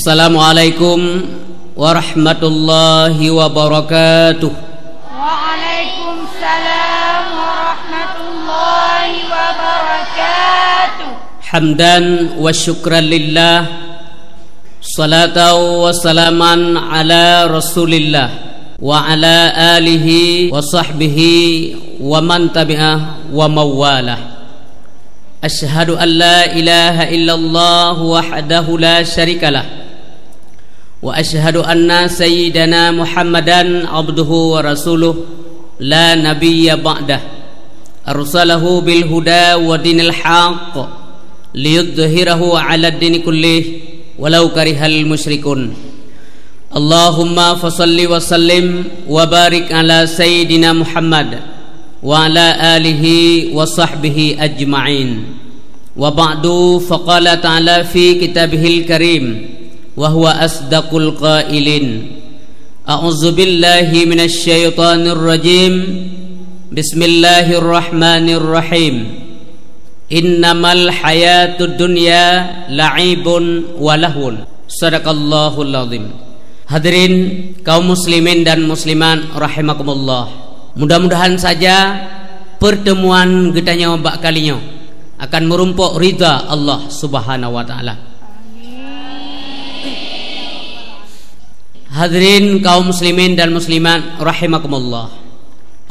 Assalamualaikum warahmatullahi wabarakatuh. Waalaikumsalam warahmatullahi wabarakatuh. Hamdan wa syukran lillah, salatan wa salaman ala rasulillah wa ala alihi wa sahbihi wa man tabi'ah wa mawalah. Asyhadu an la ilaha illallah wahdahu la syarikalah wa asyhadu anna sayyidana Muhammadan abduhu wa rasuluh la nabiyya ba'dah arsalahu bil huda wa dinil haqq liyudhhirahu 'ala ad-din kullih walau karihal musyrikun. Allahumma fasalli wa sallim wa barik ala sayyidina Muhammad wa ala alihi wa sahbihi ajma'in. Wa ba'du, faqala ta'ala fi kitabihil karim wa huwa asdaqul qailin. A'udzu billahi minasy syaithanir rajim. Bismillahirrahmanirrahim. Innamal hayatud dunya la'ibun wa lahun. Shadaqallahul azim. Hadirin kaum muslimin dan muslimat rahimakumullah. Mudah-mudahan saja pertemuan kita mbak kalinya akan merumpuk ridha Allah Subhanahu wa taala. Hadirin kaum muslimin dan muslimat rahimakumullah.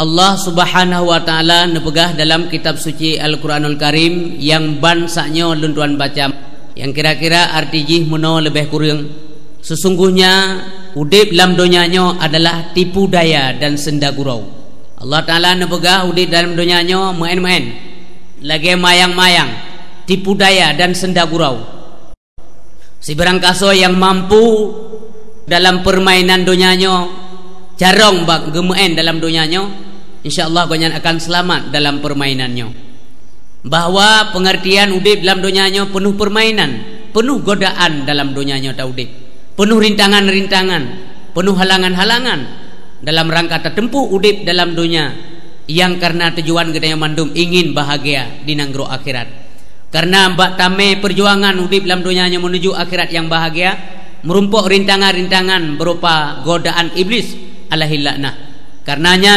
Allah Subhanahu wa taala nepegah dalam kitab suci Al-Qur'anul Karim yang bansanya luntuan baca, yang kira-kira artijih meno lebih kurang. Sesungguhnya udip dalam dunianya adalah tipu daya dan senda gurau. Allah taala nepegah udip dalam dunianya main-main, lagi mayang-mayang, tipu daya dan senda gurau. Si berangkaso yang mampu dalam permainan dunianya, jarong bak gemein dalam dunianya, insyaallah ganyan akan selamat dalam permainannya. Bahwa pengertian udip dalam dunianya penuh permainan, penuh godaan dalam dunianya taudip, penuh rintangan-rintangan, penuh halangan-halangan dalam rangka tertempuh udip dalam dunia, yang karena tujuan gedanya mandum ingin bahagia di nanggro akhirat. Karena mbak tame perjuangan udip dalam dunianya menuju akhirat yang bahagia, merumpuk rintangan-rintangan berupa godaan iblis alaihi laknah. Karenanya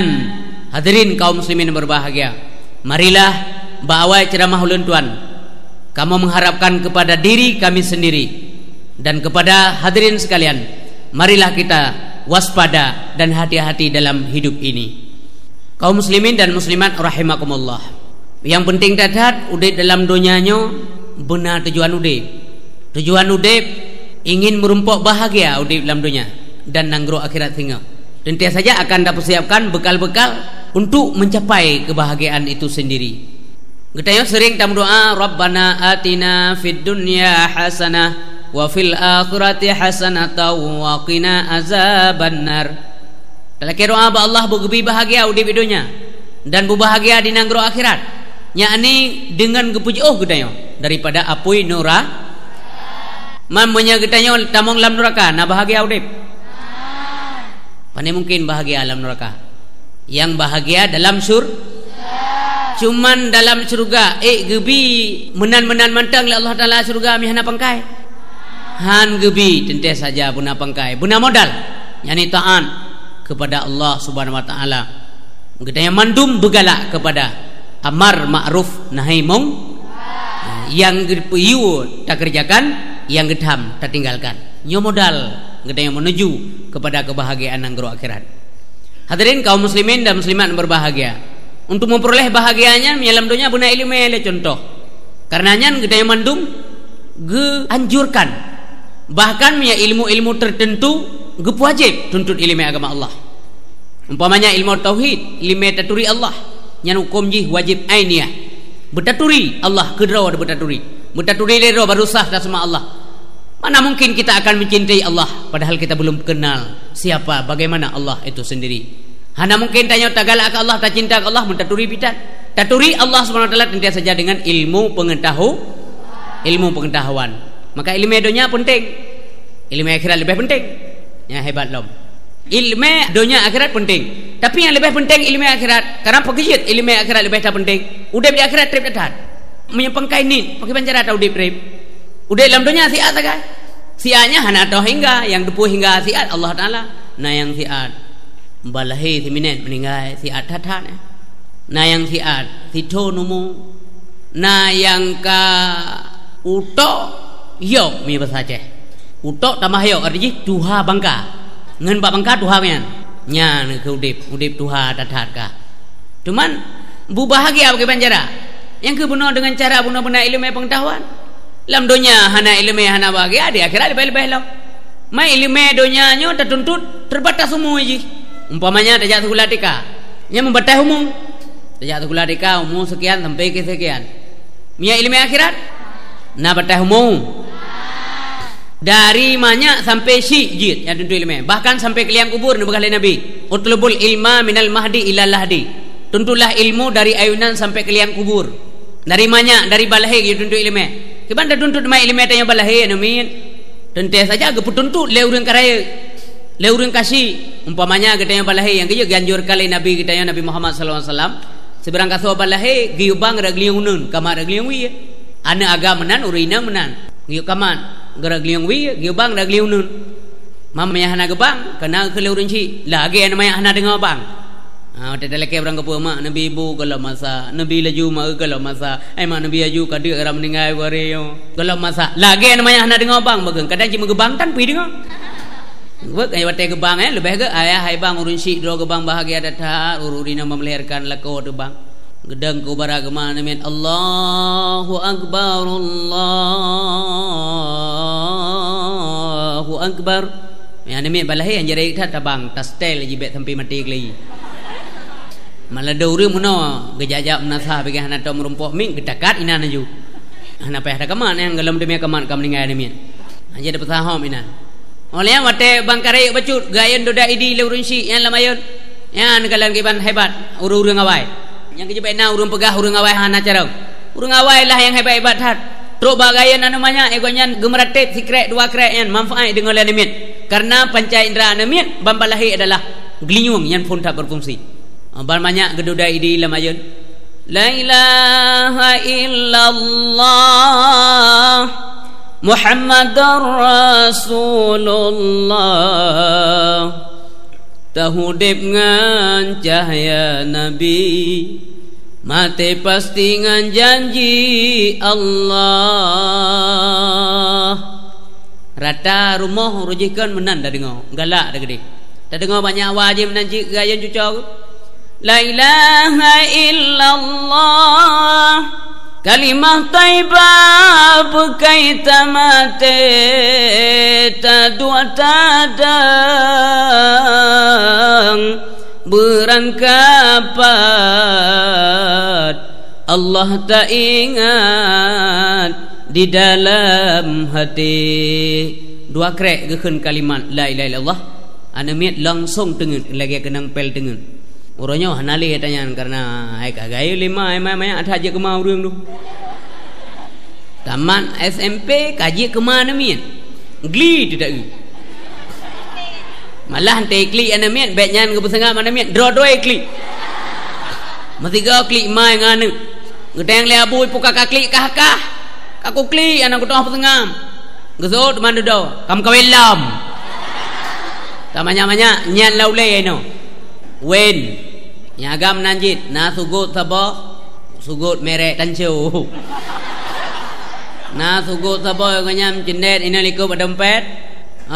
hadirin kaum muslimin berbahagia, marilah bawai ceramah ulun tuan, kamu mengharapkan kepada diri kami sendiri dan kepada hadirin sekalian, marilah kita waspada dan hati-hati dalam hidup ini. Kaum muslimin dan muslimat rahimakumullah, yang penting dadat udip dalam dunianya benar tujuan udip. Tujuan udip ingin merumpuk bahagia udip dalam dunia dan nanggro akhirat tinggal. Dan tiada saja akan dipersiapkan bekal-bekal untuk mencapai kebahagiaan itu sendiri. Kita sering dalam doa, Rabbana atina fid dunya hasanah wa fil akhirati hasanatan wa qina azabannar. Kalau doa Allah bergebi bahagia udip dunia dan berbahagia di nanggro akhirat, yakni dengan gepuji gedanya daripada apui nura mamanya gedanya tamong lam neraka na bahagia udip. Pandai mungkin bahagia alam neraka. Yang bahagia dalam cuman dalam surga gebi menan-menan mantang Allah taala surga mihana pangkai. Han gebi tente saja buna pangkai, buna modal yani taat kepada Allah Subhanahu wa taala. Gedanya mandum begalak kepada amar ma'ruf nahi mung, yang gepiu tak kerjakan, yang gedham tak tinggalkan. Nyo modal gedanya menuju kepada kebahagiaan nanggro akhirat. Hadirin kaum muslimin dan muslimat yang berbahagia, untuk memperoleh bahagianya dalam dunia buna ilmu ele contoh. Karenanya gedanya mandum anjurkan, bahkan punya ilmu-ilmu tertentu gep wajib tuntut ilmu agama Allah. Umpamanya ilmu tauhid, ilmu taturi Allah, yang hukum jih wajib ainiyah. Bertaturi Allah kedraw ada bertaturi. Bertaturi lero baru sah sama Allah. Mana mungkin kita akan mencintai Allah padahal kita belum kenal siapa bagaimana Allah itu sendiri. Hana mungkin tanya tagala ke Allah, tak cinta ke Allah, mentaturi bidat. Taturi Allah Subhanahu wa taala tentu saja dengan ilmu pengetahuan. Maka ilmu dunia penting, ilmu akhirat lebih penting. Ya hebat lom. Ilmu dunia akhirat penting, tapi yang lebih penting ilmu akhirat. Karena pegiyat ilmu akhirat lebih tak penting. Udah di akhirat trip datat. Menyepengkai ni pakai pancara atau di trip. Udah dalam dunia si atakai. siatnya hana toh hingga yang depu hingga siat Allah Taala. Nah yang siat balahi si minen meninggal siat thatat. Nah yang siat sito numu. Nah yang ka utok yok mi bahasa Aceh. Utok tambah yok artinya tuha bangka. Ngen bak bangka tuha mian. Nya ke udip tuha thatat ka. Cuman bu bahagia bagi panjara. Yang ke benar dengan cara benar-benar ilmu pengetahuan. Lam dunia hana ilmu hana bahagia di akhirat lebih-lebih lah. Mai ilmu dunianya tertuntut terbatas umum aja. Umpamanya tajak sekolah tika. Yang membatas umum. Tajak sekolah tika umum sekian sampai ke sekian. Mia ilmu akhirat. Nah batas umum. Dari banyak sampai syijid yang tentu ilmu. Bahkan sampai ke liang kubur Nabi. Utlubul ilma minal mahdi ilal lahdi. Tuntutlah ilmu dari ayunan sampai ke liang kubur. Dari mana? Dari balahi you tuntut ilmu. Kiban dah tuntut mai ilmu tanya balahi namin. Tentu saja agak tuntut leurang karaya. Leurang kasih umpamanya kita yang balahi yang kita ganjur kali Nabi kita yang Nabi Muhammad sallallahu alaihi wasallam. Seberang kasau balahi giu bang ragliung nun kamar ragliung wi. Ana agama menan urina menan. Giu kaman ragliung wi giu bang ragliung nun. Mamanya hana gebang kena ke leurang ci. Lagi ana maya hana dengar bang. Teteleke orang kepo mak Nabi ibu kalau masa Nabi laju mak kalau masa mak Nabi laju kadik orang meninggal wario kalau masa lagi namanya hana dengar bang bagang kadang cuma gebang tan pi dengar buat ay wate gebang lebih ke ayah hai bang urun si do gebang bahagia datang ururina memeliharakan lako tu bang gedang ku baragama namin Allahu akbar Allahu akbar ya namin balahi yang jadi tak bang tas tel jibet sampai mati kali. Malah ada orang mana gejajak menasah bagi anak tua merumpok ming kedekat ina naju. Anak payah dah keman yang gelam demi keman kam ningai demi. Aja ada pesahom ina. Oleh yang wate bangkarai bacut gayan doda idi le urun si yang lamayun. Yang nekalan kiban hebat urung awai. Yang kejebat na urung pegah urung awai hana carau. Urung awai lah yang hebat-hebat hat. Truk bagayan namanya egonya gemeratet sikret dua krek yang manfaat dengan lenemit. Karena panca indera nemit bambalahi adalah geliung yang pun tak berfungsi. Banyak geduda idi lamayun. La ilaha illallah Muhammadar Rasulullah. Tahudip ngan cahaya Nabi, mati pasti ngan janji Allah. Rata rumah rujikan menan dah dengar. Galak dah gede. Dah dengar banyak wajib menanji gaya cucuk. La ilaha illallah kalimah taibah berkaitan mati tadua tadang berangkapat Allah tak ingat di dalam hati. Dua krek gekeun kalimat la ilaha illallah anamiat langsung tengen lagi kenang pel tengen. Orangnya hanali tanya karena ai kagaya lima ai ada aja kemau urang tu. Taman SMP kaji ke mana mian? Gli tidak ge. Malah hante klik ana mian bet nyan ke pesengah mana mian dro-doi klik. Matiga klik mai nganu. Ngedeng le abu puka klik kah. Aku klik anak ku tong pesengah. Gesot mana do? Kam kawelam. Tamanya nyan laule no. Wen nyagam nanjit na sugut sabah sugut merek tancau na sugut sabah nganyam cendet ina liko badempet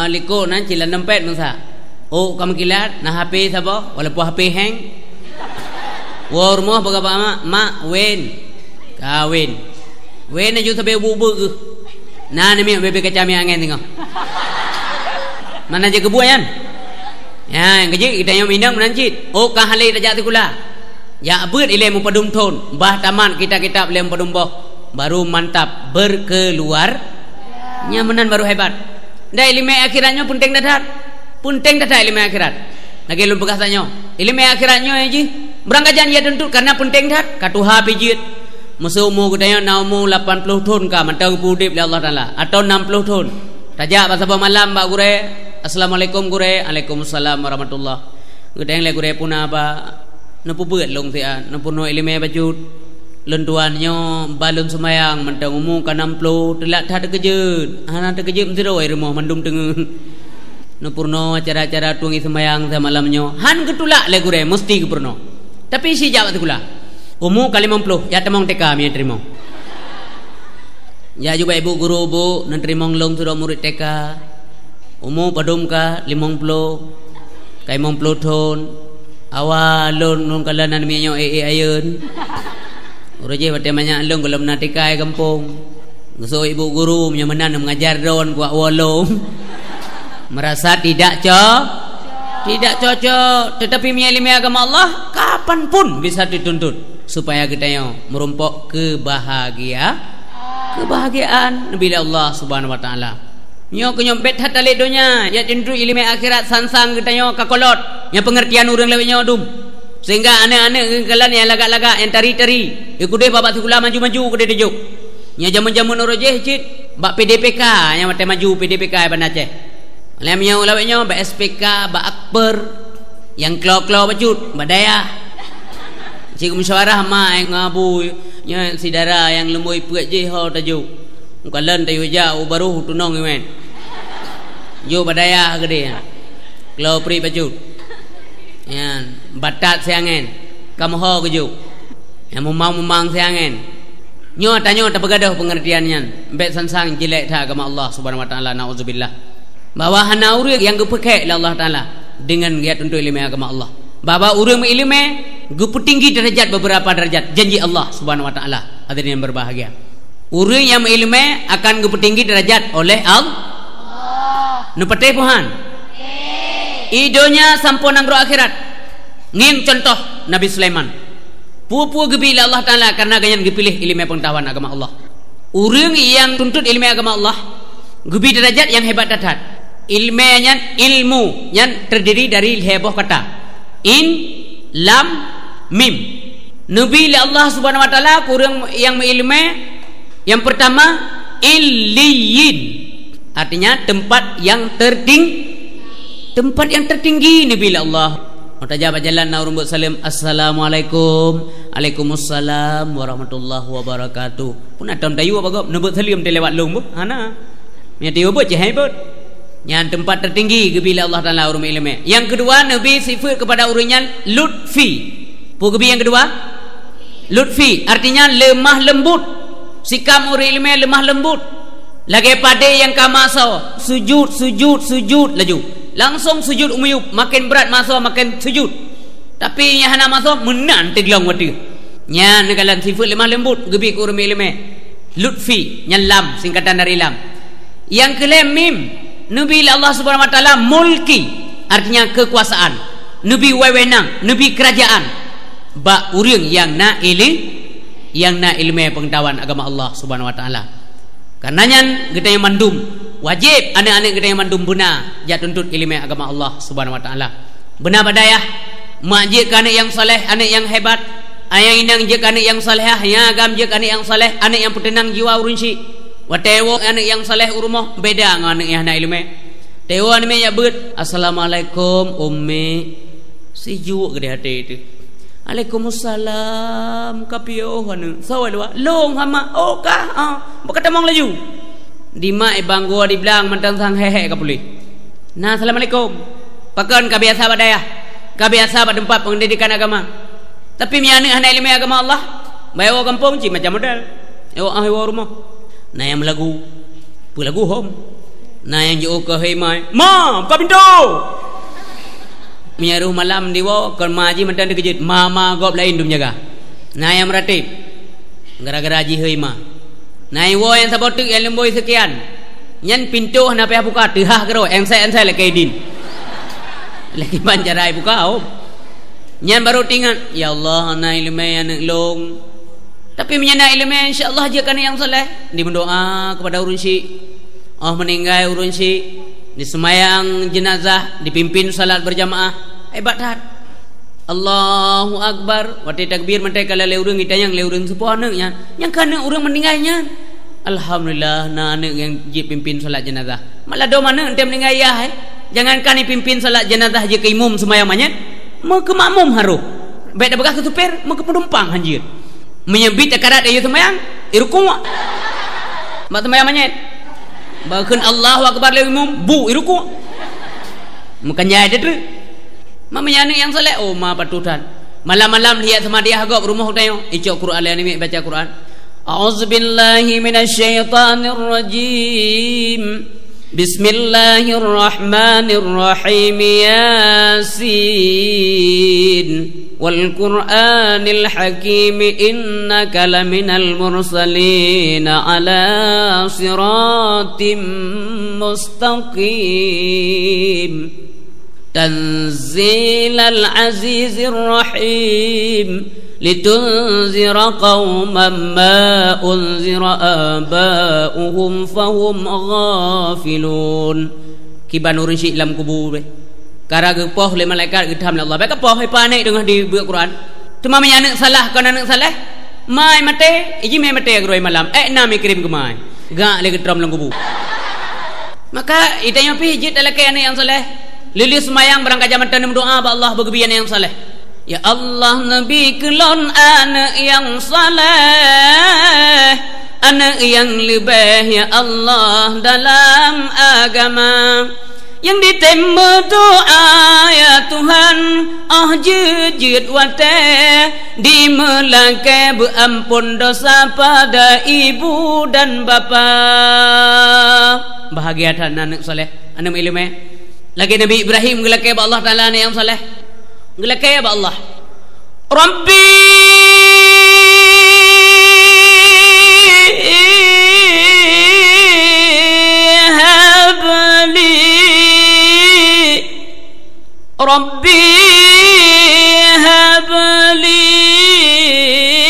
liko nan cilan dempet mangsa oh kam kilat na HP sabah walaupun HP hang war rumah bagapa mak wen kawin wen aju sabe bubu na nami bebe kacami angin tengok mana je kebuayan. Ya, yang kecil kita yang minang menancit. Oh, kahali rajak tikula. Ya, abut ilmu padum thon. Bah taman kita kitab ilmu padum boh. Baru mantap berkeluar. Nyamanan baru hebat. Dah ilmu akhiratnya penting datar. Penting datar ilmu akhirat. Lagi lu bekasanya. Ilmu akhiratnya aja. Berangkat janji tentu karena penting datar. Katuha pijit. Musuh mu kudanya naumu 80 thon ka mantau pudip li Allah Taala atau 60 thon. Rajak bahasa malam Mbak Gure. Assalamualaikum gure, Waalaikumsalam warahmatullah. Gedeng le gure puna ba, napu beut long sia, napu no ilmu bajut. lentuannya balon semayang mentang umum kan 60 telak tak ada kejut hana ada kejut mesti roi rumah mandum tengah nupurno acara-acara tuangi semayang sa malamnya han ketulak le gure mesti kepurno tapi si jawab tu kula umum kali 50 ya temong TK mi terima ya juga ibu guru bu nan terima long sudah murid TK umum padum ka 50 kai 50 ton awalun nung kalanan mi nyo ayun Uraje batai banyak long kalau menatikai kampung. So ibu guru punya menan mengajar daun kuat walong. Merasa tidak cocok. Tetapi ilmu agama Allah kapan pun bisa dituntut supaya kita merumpok kebahagiaan Nabi Allah Subhanahu wa taala. Nyo kenyompet hat tali dunia, ya tentu ilmu akhirat sansang kita kakolot. Yang pengertian urang lewat nyo dum. Sehingga anak-anak kalian yang lagak-lagak yang tari-tari ikut bapak sekolah maju-maju ke dejuk nya jaman-jaman orojeh cit bak PDPK yang mate maju PDPK ban Aceh lemnya ulawanya bak SPK bak Akbar yang klo-klo bacut badaya cik musyawarah ma ngabu nya sidara yang lemboi puak je ho tajuk kalian tayu jau baru tunong men jo badaya gede klo pri bacut yan batat siangen kamu ho keju yang memang siangen nyo tanyo terpegadah pengertiannya mbek sansang jelek tak agama Allah Subhanahu wa taala nauzubillah bahwa hana urang yang gepekek Allah taala dengan giat untuk ilmu agama Allah bahwa urang ilmu gupu tinggi derajat beberapa derajat janji Allah Subhanahu wa taala hadirin yang berbahagia urang yang ilmu akan gupu tinggi derajat oleh Allah nu pateh Tuhan idonya sampun nang akhirat ngin contoh Nabi Sulaiman pupu gebila Allah taala karena ganyan dipilih ilmu pengetahuan agama Allah urang yang tuntut ilmu agama Allah gebi derajat yang hebat datat ilmunya ilmu yang terdiri dari heboh kata in lam mim Nabi Allah Subhanahu wa taala kurang yang ilmu yang pertama illiyin artinya tempat yang tertinggi Nabi Allah mutajab jalan na urung salam assalamualaikum waalaikumsalam warahmatullahi wabarakatuh pun atom dayu apa gop nebut salim te lewat lung bu ana nya tiu bu je hebot yang tempat tertinggi bila Allah taala urung ilmu yang kedua Nabi sifat kepada urangnya lutfi pu gebi yang kedua lutfi artinya lemah lembut sikap urang ilmu lemah lembut lagi pada yang kamasa sujud laju langsung sujud umuyub makin berat masa makin sujud tapi yang hana masa menan tegelang wati nya nekalan sifat lemah lembut gebi ku urang ilmu lutfi nya lam singkatan dari lam yang kelem mim Nabi Allah Subhanahu wa taala mulki artinya kekuasaan nabi wewenang nabi kerajaan ba urang yang na ilmu pengetahuan agama Allah Subhanahu wa taala karenanya kita yang mandum wajib anak-anak kita yang mandum benar ja tuntut ilmu agama Allah Subhanahu wa taala benar badayah majid anak yang soleh anak yang hebat ayang inang je anak yang salehah ya agam je anak yang saleh anak yang petenang jiwa urunsi watewo anak yang saleh urumah beda dengan anak yang hana ilmu tewo anak ya bet assalamualaikum ummi sejuk gede hati itu Waalaikumsalam kapio hanu sawalwa long hama okah berkata mong laju di mai banggo di belang mentang sang hehe kapuli nah assalamualaikum pakan kabiasa badaya kabiasa pada tempat pendidikan agama tapi miane hana ilmu agama Allah bayo kampung ci macam modal yo ahwa rumah nah yang lagu pulagu hom nah yang jo ke hemai ma buka pintu menyaruh malam diwo kon maji mentan dikejut mama gop lain dum jaga nah yang meratib gara-gara haji hema nah wo yang sabotik yang lemboi sekian nyan pintu hana payah buka tehah kero ensai lagi din lagi banjarai buka nyan baru tingat ya Allah ana ilmu anak long tapi menyana ilmu insyaallah je kan yang soleh di mendoa kepada urunsi meninggal urunsi di semayang jenazah dipimpin salat berjamaah hebat hat Allahu Akbar wati takbir mentai kala leurung itayang leurung sepuana nya yang kana urang meninggalnya alhamdulillah na anak yang pimpin salat jenazah malah do mana ente meninggal ya jangan kan pimpin salat jenazah je ke imam semayang manya mau ke makmum haru baik dah bekas ke supir mau ke penumpang anjir menyebit akarat ayu semayang iruku mak semayang manyet bahkan Allahu akbar le umum bu iruku makan jaya dia tu mak menyana yang soleh oh ma patutan malam-malam lihat sama dia agak rumah tayo icok Quran le ni baca Quran a'udzubillahi minasyaitonir rajim bismillahirrahmanirrahim yasin wal qur'anil hakim innaka laminal mursalin ala siratim mustaqim tanzilal azizir rahim litunzira qauman ma unzira aba'uhum fahum ghafilun kibanur si lam kubur kara ge poh le malaikat ge tham Allah ba ka poh hai pa nei dengan di buku Quran cuma me anak salah kan anak salah mai mate iji me mate groi malam na me kirim ke mai ga le ge trom lang kubur maka itanya pi hijit ala ke anak yang saleh lilis semayang berangkat jam tanam doa ba Allah bergebian yang saleh ya Allah nabi kelon anak yang saleh anak yang lebih ya Allah dalam agama yang ditemba doa ya Tuhan jejit wate di melangkai berampun dosa pada ibu dan bapa bahagia dan anak saleh anak ilmu lagi Nabi Ibrahim gelakai ba Allah Taala anak yang saleh gelakai ba Allah Rabbi habli Rabbi habli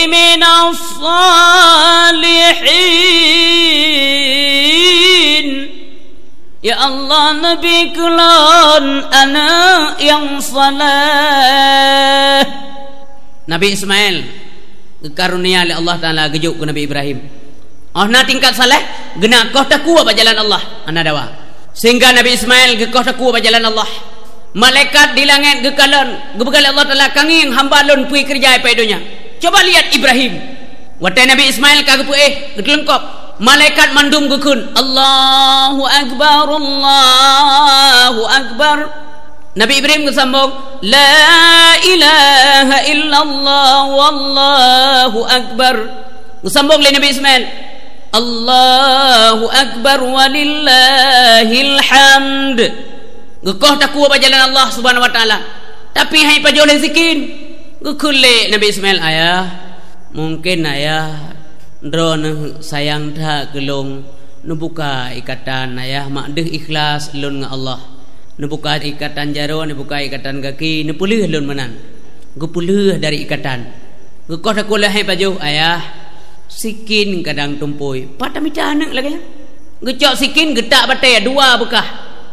minas salihin ya Allah Nabi kelon anak yang saleh Nabi Ismail karunia oleh Allah Taala gejuk ke Nabi Ibrahim na tingkat saleh gena kau takwa ba jalan Allah ana dawa sehingga Nabi Ismail ge kau takwa ba jalan Allah malaikat di langit ge kalon ge begal Allah Taala kanging hamba lon pui kerja pai dunya coba lihat Ibrahim wate Nabi Ismail kage puih ge lengkap malaikat mandum ge kun Allahu akbar Nabi Ibrahim ge sambung la ilaha illallah wallahu akbar ge sambung le Nabi Ismail Allahu akbar walillahil hamd gekoh takwa ba jalan Allah Subhanahu wa taala tapi hai pa jole zikin gekule Nabi Ismail ayah mungkin ayah drone sayang dah gelung nubuka ikatan ayah mak deh ikhlas lun nga Allah nubuka ikatan jaro nubuka ikatan kaki nepulih lun manan gepulih dari ikatan gekoh takwa hai pa jo ayah sikin kadang tumpui pada mita anak lagi gecok sikin getak batai dua bekah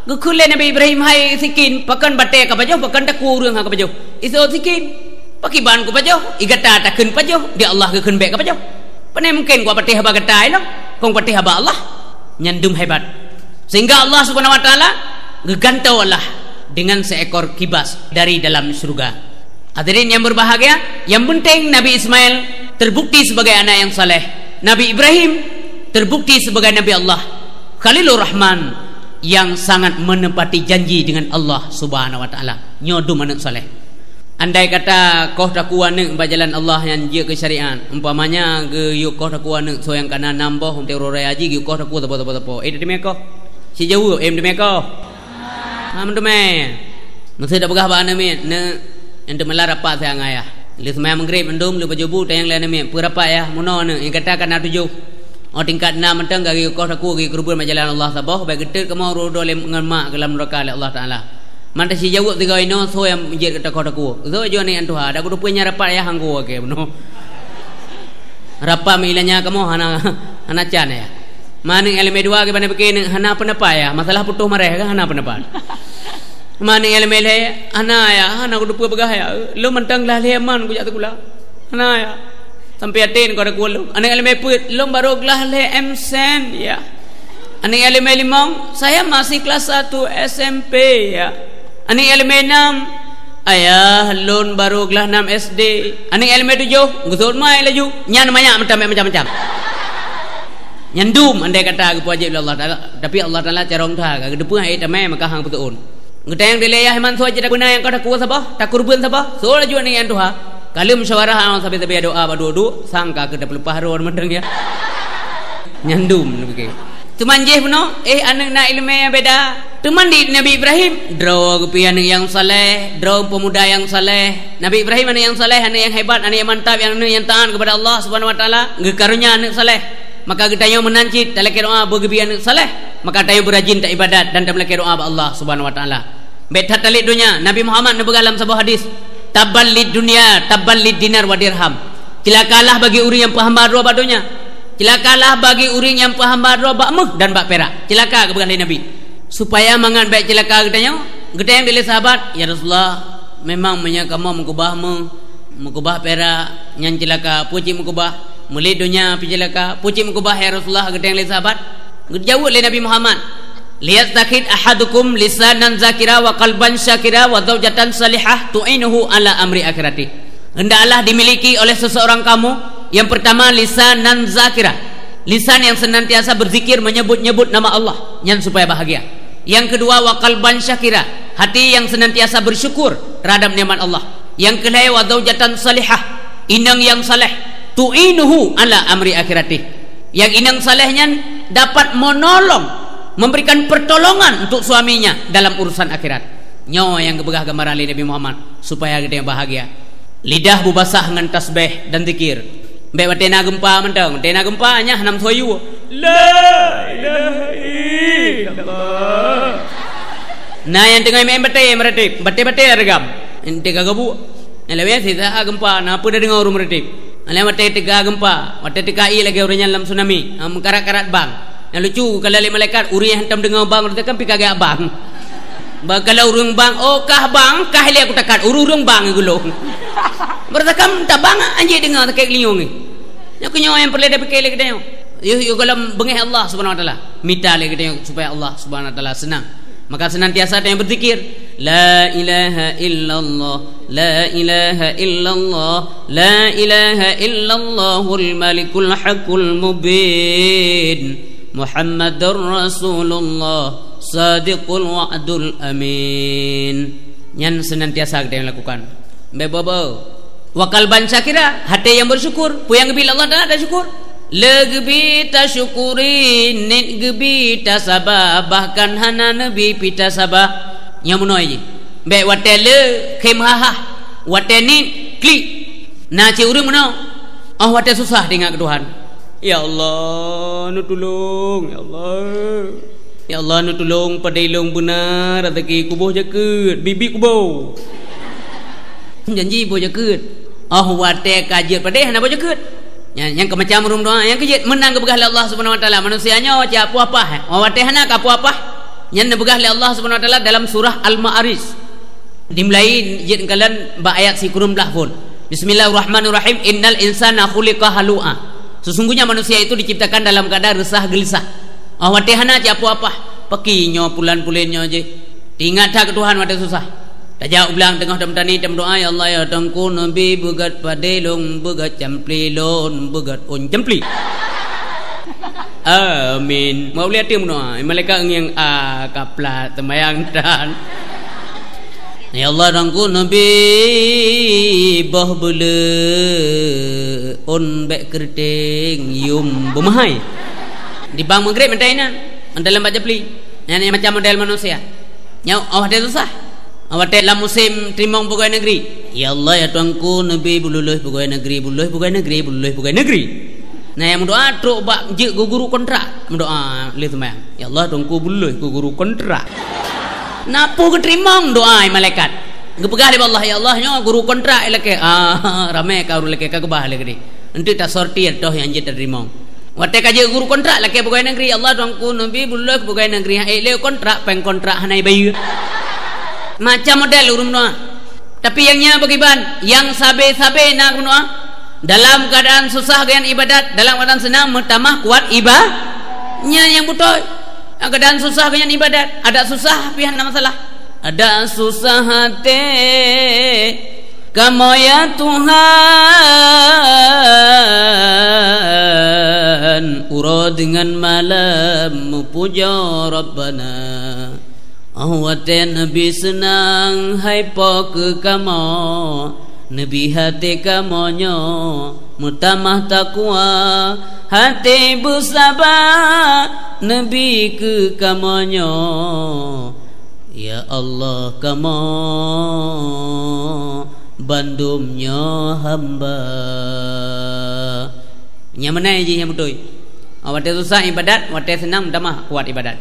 gekule Nabi Ibrahim hai sikin pakan batai ka pajo pakan taku reung ha ka pajo iso sikin pakiban ku pajo igata takun pajo di Allah ke kun bek ka pajo pane mungkin ku batai haba getai lo kong batai haba Allah nyandum hebat sehingga Allah Subhanahu wa taala gegantau Allah dengan seekor kibas dari dalam surga. Hadirin yang berbahagia, yang penting Nabi Ismail terbukti sebagai anak yang saleh, Nabi Ibrahim terbukti sebagai Nabi Allah Khalilur Rahman yang sangat menepati janji dengan Allah Subhanahu wa taala nyodum anak saleh. Andai kata kau takwa neuk bajalan Allah yang je ke syariat umpamanya ge yu kau takwa neuk so yang kana nambah untuk rorai haji ge kau takwa tepo de meko si jauh de meko de me mesti dak begah ba ane me ne ente melarapat sayang ayah li semaya maghrib endum lu bajubu tayang le me purapa ya muno ne kata kana tujuh tingkat 6 mentang gagi kau takwa ge kerubun bajalan Allah sabah baik getet ke mau rodo le ngemak ke dalam neraka Allah taala. Manta si jawab tiga ino so yang menjadi kata kau so jo ni antuha ada kudu punya rapat ya hanggo ke no rapa milanya kamu hana chan ya maning elme dua ke bane bikin hana penapa ya masalah putuh mareh ka hana penapa maning elme le hana ya hana kudu pu begah ya lu mentang lah le man ku jatuh kula hana ya sampai aten kau ada lu aning elme pu lu baru lah le emsen ya aning elme limong saya masih kelas 1 SMP ya. Ani ilmu 6 Ayah lun baru kelas 6 SD. Aning ilmu 7, ngusut mai laju. Nya namanya macam-macam. Nyandum andai kata ke wajib Allah Taala, tapi Allah Taala carong tha ke depu ai tamai maka hang betuun. Ngedayang dilayah man so aja guna yang kau takut sapa? Tak kurban sapa? So laju ni yang tuha. Kalau musyawarah ang sabi doa badu sangka ke dapat paharon mendeng ya. Nyandum begitu. Tuman je puno anak na ilmu yang beda. Tuman di Nabi Ibrahim draw kepian yang saleh, draw pemuda yang saleh. Nabi Ibrahim anak yang saleh, anak yang hebat, anak yang mantap, yang taat kepada Allah Subhanahu wa taala, ngekarunya anak saleh. Maka kita yang menancit dalam doa bagi anak saleh, maka tayo berajin tak ibadat dan dalam doa Allah Subhanahu wa taala. Betat talik dunia Nabi Muhammad nabi dalam sebuah hadis, tabal lid dunia, tabal lid dinar wa dirham. Celakalah bagi orang yang pahamba dua badonya. Celakalah bagi orang yang pahamba dua bak meh dan bak perak. Celaka kepada Nabi. Supaya mangan baik celaka katanya. Kita yang pilih sahabat, ya Rasulullah, memang kamu mengubah perak yang celaka, puji mengubah mulai dunia pi celaka, puji mengubah ya Rasulullah. Kita yang pilih sahabat. Jawab oleh Nabi Muhammad. Lihat takid ahadukum lisanan zakira wa qalban syakira wa zaujatan salihah tu'inuhu ala amri akhirati. Hendaklah dimiliki oleh seseorang kamu. Yang pertama lisanan zakira, lisan yang senantiasa berzikir menyebut-nyebut nama Allah yang supaya bahagia. Yang kedua wa qalban syakira, hati yang senantiasa bersyukur terhadap nikmat Allah. Yang kedua wa zaujatan salihah, inang yang saleh, tu'inuhu ala amri akhirati. Yang inang salehnya dapat menolong, memberikan pertolongan untuk suaminya dalam urusan akhirat. Nyawa yang kebegah gambar Nabi Muhammad supaya kita yang bahagia. Lidah bubasah dengan tasbih dan zikir. Baik watena gempa mentang, tena gempa nya nam soyu. La ilaha illallah. Nah yang tengah main bate regam. Ente kagabu. Nelawe sisa gempa, na apa dah dengar urung meretip. Nelawe bate tiga gempa, bate tiga lagi orangnya dalam tsunami. Karat-karat bang. Yang lucu kalau malaikat uri yang hentam dengar bang tu kan pi kagak bang. Kalau urung bang, oh kah bang, kah li aku takat urung bang gulung. Bertakam tak bang anjing dengar tak liung ni. Yang kenyo yang perlu dah fikir lagi dia. Yo kalau bengih Allah Subhanahu wa taala, minta lagi dia supaya Allah Subhanahu wa taala senang. Maka senantiasa dia berzikir, la ilaha illallah, la ilaha illallah, la ilaha illallahul malikul haqqul mubin. Muhammadur Rasulullah sadiqul wa'dul amin. Yang senantiasa kita lakukan. Bebo wa qalban syakira, hati yang bersyukur, puyang bila Allah Taala ada syukur. Legbi tasyukuri nit gebi tasabah, bahkan hana nabi pita sabah nyamunoi. Be watele khemhaha wateni klik. Na ci urang mano. Ah wate susah dengan Tuhan. Ya Allah, nu tolong ya Allah. Ya Allah nu tolong padailong benar rezeki kubuh jaket, bibi kubuh. Janji bo jaket. Oh wate kajit padeh hana bo jaket. Yang kemacam rum doa yang kejit menang kebegah Allah Subhanahu wa taala manusianya waca apa-apa. Oh wate hana ka apa-apa. Yang nebegah Allah Subhanahu wa taala dalam surah Al-Ma'arij. Dimulai jit kalian ba ayat si kurum dah pun. Bismillahirrahmanirrahim. Innal insana khuliqa halu'a. Sesungguhnya manusia itu diciptakan dalam keadaan resah gelisah. Oh wate hana ca apa-apa. Pekinyo pulan-pulinyo je. Ingat tak Tuhan wate susah. Tak jauh bilang tengah tani doa ya Allah ya tangku nabi bugat padelong bugat camplilon bugat on campli. Amin. Mau lihat dia doa. Malaikat yang kapla temayang dan. Ya Allah tangku nabi bah bele on bek kerting yum bemahai. Di bang maghrib mentainan dalam baca pli. Yang macam model manusia. Yang ada susah. Awak dalam musim timong pegawai negeri. Ya Allah ya tuanku nabi bululuh pegawai negeri, bululuh pegawai negeri, bululuh pegawai negeri. Nah yang mendoa truk bak je guru kontrak mendoa lihat teman. Ya Allah tuanku bululuh guru kontrak. Napu ke timong doa malaikat. Gepegah di Allah ya Allah nyo guru kontrak leke. Ramai kau leke ka gebah leke. Nanti tak sorti atoh yang je terima. Wate kaje guru kontrak leke pegawai negeri. Allah tuanku nabi bululuh pegawai negeri. Le kontrak peng kontrak hanai bayu. Macam model urung doa. Tapi yangnya bagaimana? Yang sabe-sabe nak doa dalam keadaan susah dengan ibadat, dalam keadaan senang bertambah kuat ibadahnya yang betul. Keadaan susah dengan ibadat, ada susah pihan masalah. ada susah hati kamu ya Tuhan, uro dengan malam puja Rabbana. Awate Nabi senang hai po ke kamu, Nabi hati kamonyo mutamah takwa, hati bersabar Nabi ke kamonyo. Ya Allah kamu bandumnya hamba. Yang mana je yang betul? Awak susah ibadat, awak senang mutamah kuat ibadat.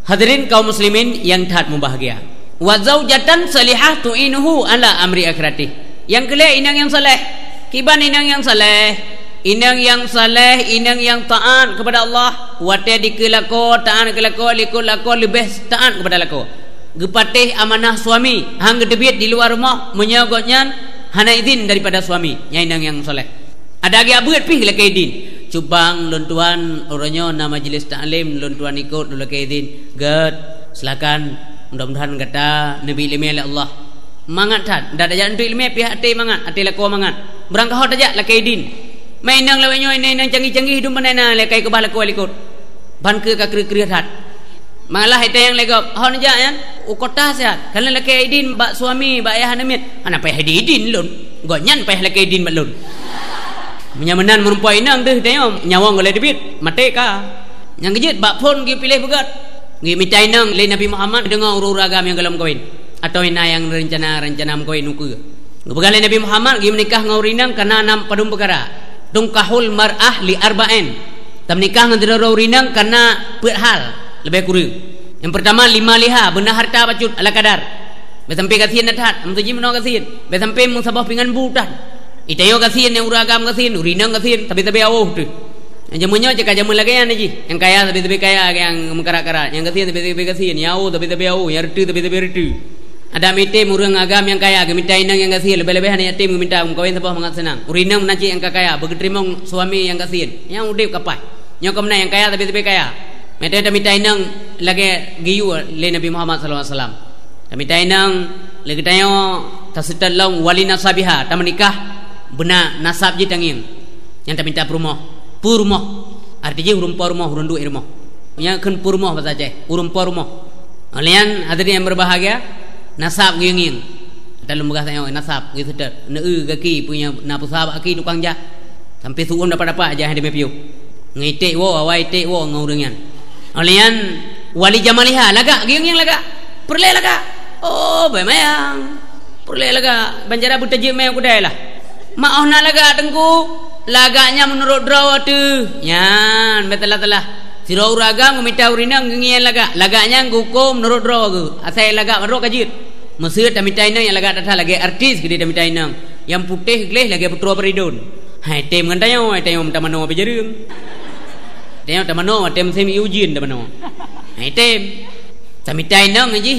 Hadirin kaum muslimin yang taat membahagia. Wa zaujatan salihah tu'inuhu ala amri akhirati. Yang kelima inang yang saleh. Kiban inang yang saleh. Inang yang saleh, inang yang taat kepada Allah. Wate dikelako, taat kelako, likul lebih taat kepada lako. Gepatih amanah suami, hang gedebit di luar rumah menyogotnya hana izin daripada suami. Yang inang yang saleh. Ada lagi abut pih laki izin. Cubang lontuan orangnya nama majlis ta'lim lontuan ikut dulu laki izin. Gad, silakan. Mudah-mudahan kata Nabi ilmi oleh Allah. Mangat tak, dah ada jalan untuk ilmi pihak hati mangat, hati laku mangat. Berangkah aja laki izin. Mainang lawanya inang canggih-canggih hidup mana laki ke bah laku ikut. Ban ke keri-keri hat. Malah itu yang lagi hon aja kan ukota sehat. Kalau laki izin bak suami bak ayah namit. Ana payah izin lun. Gonyan payah laki izin bak lun. Menyamanan merumpai inang deh tengok nyawang oleh debit mati ka. Yang kejut bak pun gi pilih begat. Gi minta inang le Nabi Muhammad dengar urus agam yang dalam kawin atau ina yang rencana kawin uku. Begal Nabi Muhammad gi menikah ngau rinang karena 6 padum perkara. Tungkahul mar'ah li arba'in. Tam nikah dengan rau rinang karena hal lebih kurang. Yang pertama 5 liha benar harta bacut ala kadar. Besampai kasihan natat, amtuji menau kasihan. Besampai musabah pingan butan. Itayo kasihan yang uragam kasihan, urinang kasihan, tapi awuh tu. Yang jamunya cakap jamu lagi yang ni, yang kaya tapi kaya, yang mengkarak-karak, yang kasihan tapi kasihan, yang awuh tapi awuh, yang retu tapi retu. Ada mitem urang agam yang kaya, minta inang yang kasihan, lebih-lebih hanya yatim minta kawin sebab mangat senang. Urinang menaci yang kaya, begitu suami yang kasihan, yang udip kapai. Yang kemana yang kaya tapi kaya. Minta inang lagi giyu le Nabi Muhammad sallallahu alaihi wasallam. Minta inang lagi tayo tasital long wali nasabiha, ta menikah benar nasab je tanging yang tak minta purmoh artinya urumpa rumah urundu rumah yang kan purmoh bahasa Aceh urumpa rumah. Kalian hadirin yang berbahagia nasab nging dalam begas tanya nasab gitu dah kaki punya napu sahabat kaki tukang jah sampai suun dapat aja hadi mepiu ngitik wo awai tik wo ngaurengan. Kalian wali jamaliha laga nging laga perle laga oh bemayang perle laga banjara butaje me kudai lah. Maaf nak laga tengku laganya menurut draw tu nyan betul-betul siro uragam minta urinang ngian laganya ngukum menurut draw ke asai laga menurut kajit mesir tak minta inang yang laga datang lagi artis gede tak minta inang yang putih gleh lagi putra peridun hai tem ngantanya minta mano pejerung tengok tak mano tem semi ujin tak mano hai tem tak minta inang aja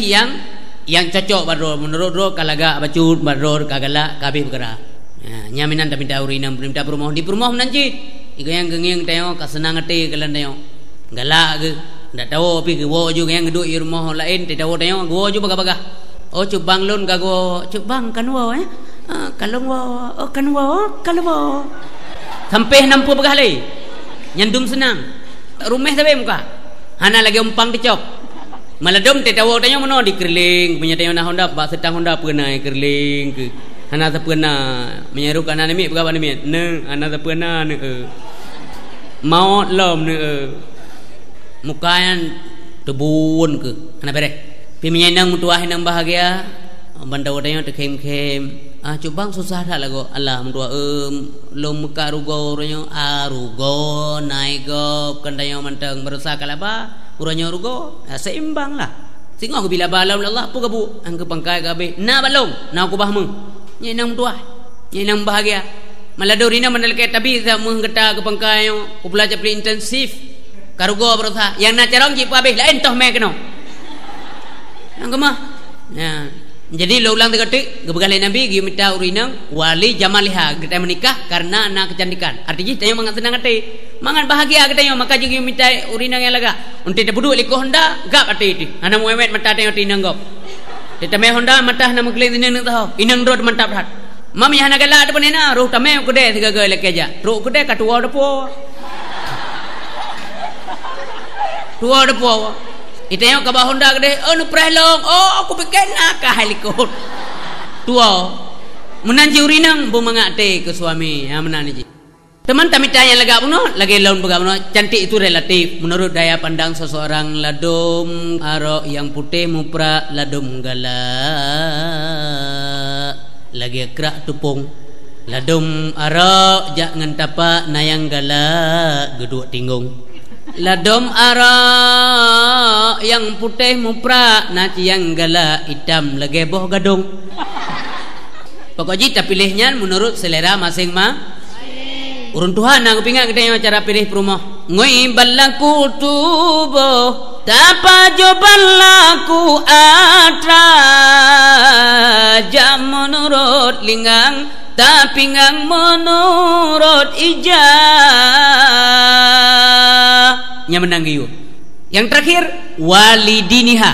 yang cocok badro menurut draw kalaga bacut badro kagala kabeh bergerak. Nyaminan tak minta urinang minta perumah di perumah menanjit iku yang gengeng tengok kasenang hati kalian tengok galak ke ndak tahu tapi ke wo juga yang duduk di rumah lain tidak tahu tengok wo juga bagah oh cubang lun ka go cubang kan wo kalau wo oh kan wo kalau wo sampai 60 bagah lai nyandum senang rumah tapi muka hana lagi umpang dicop maladom tidak tahu tengok mana di kerling punya tengok nah Honda bak setang Honda pernah kerling ke anak sepena menyerukan anak ni berapa ni ne anak sepena ne mau lom ne muka yang tebun ke anak berek pi menyenang mutuah yang bahagia bandau tanya terkem-kem cubang susah dah lagu Allah mutuah lom muka rugo orangnya rugo naik gop kandanya manteng berusaha kalapa orangnya rugo seimbang lah singok aku bila balau Allah pu kabu angke pangkai gabe na balong na aku bahmu nyenang tua nyenang bahagia malado rina manalke tapi sa menggeta ke pangkai ku belajar pre intensif karugo berusaha yang nak carong ji pabeh lain toh me keno yang kemah nah jadi lo ulang detik gebegale nabi gi minta urinang wali jamaliha kita menikah karena anak kecantikan artinya tanya mangan senang hati mangan bahagia kita maka ji minta urinang yang laga unti debudu liko honda gap hati itu ana muemet mata tanya tinang gop Tame Honda matah nama kelih ini tahu. Inang road mantap hat. Mami hana gala ada panena. Ruh tame kude tiga gala keja. Ruh kude katua depo. Tua depo. Itu yang kabah Honda gede. Oh nu prehlong. Oh aku bikin nak helikopter. Tua. Menanji urinang bu mengate ke suami. Ya menanji. Teman kami tanya lega buno, lagi laun begabuno. Cantik itu relatif menurut daya pandang seseorang. Ladum arok yang putih mupra ladum gala. Lagi kerak tupung. Ladum arok jak ngentapa nayang gala geduk tinggung. Ladum arok yang putih mupra naci yang gala hitam lagi boh gadung. Pokoknya kita pilihnya menurut selera masing-masing. Urun Tuhan aku pingat kita cara pilih perumah. Ngoi balaku tubuh tapa jobalaku atra jam menurut linggang tapi ngang menurut ijah. Nya menang giu. Yang terakhir walidiniha.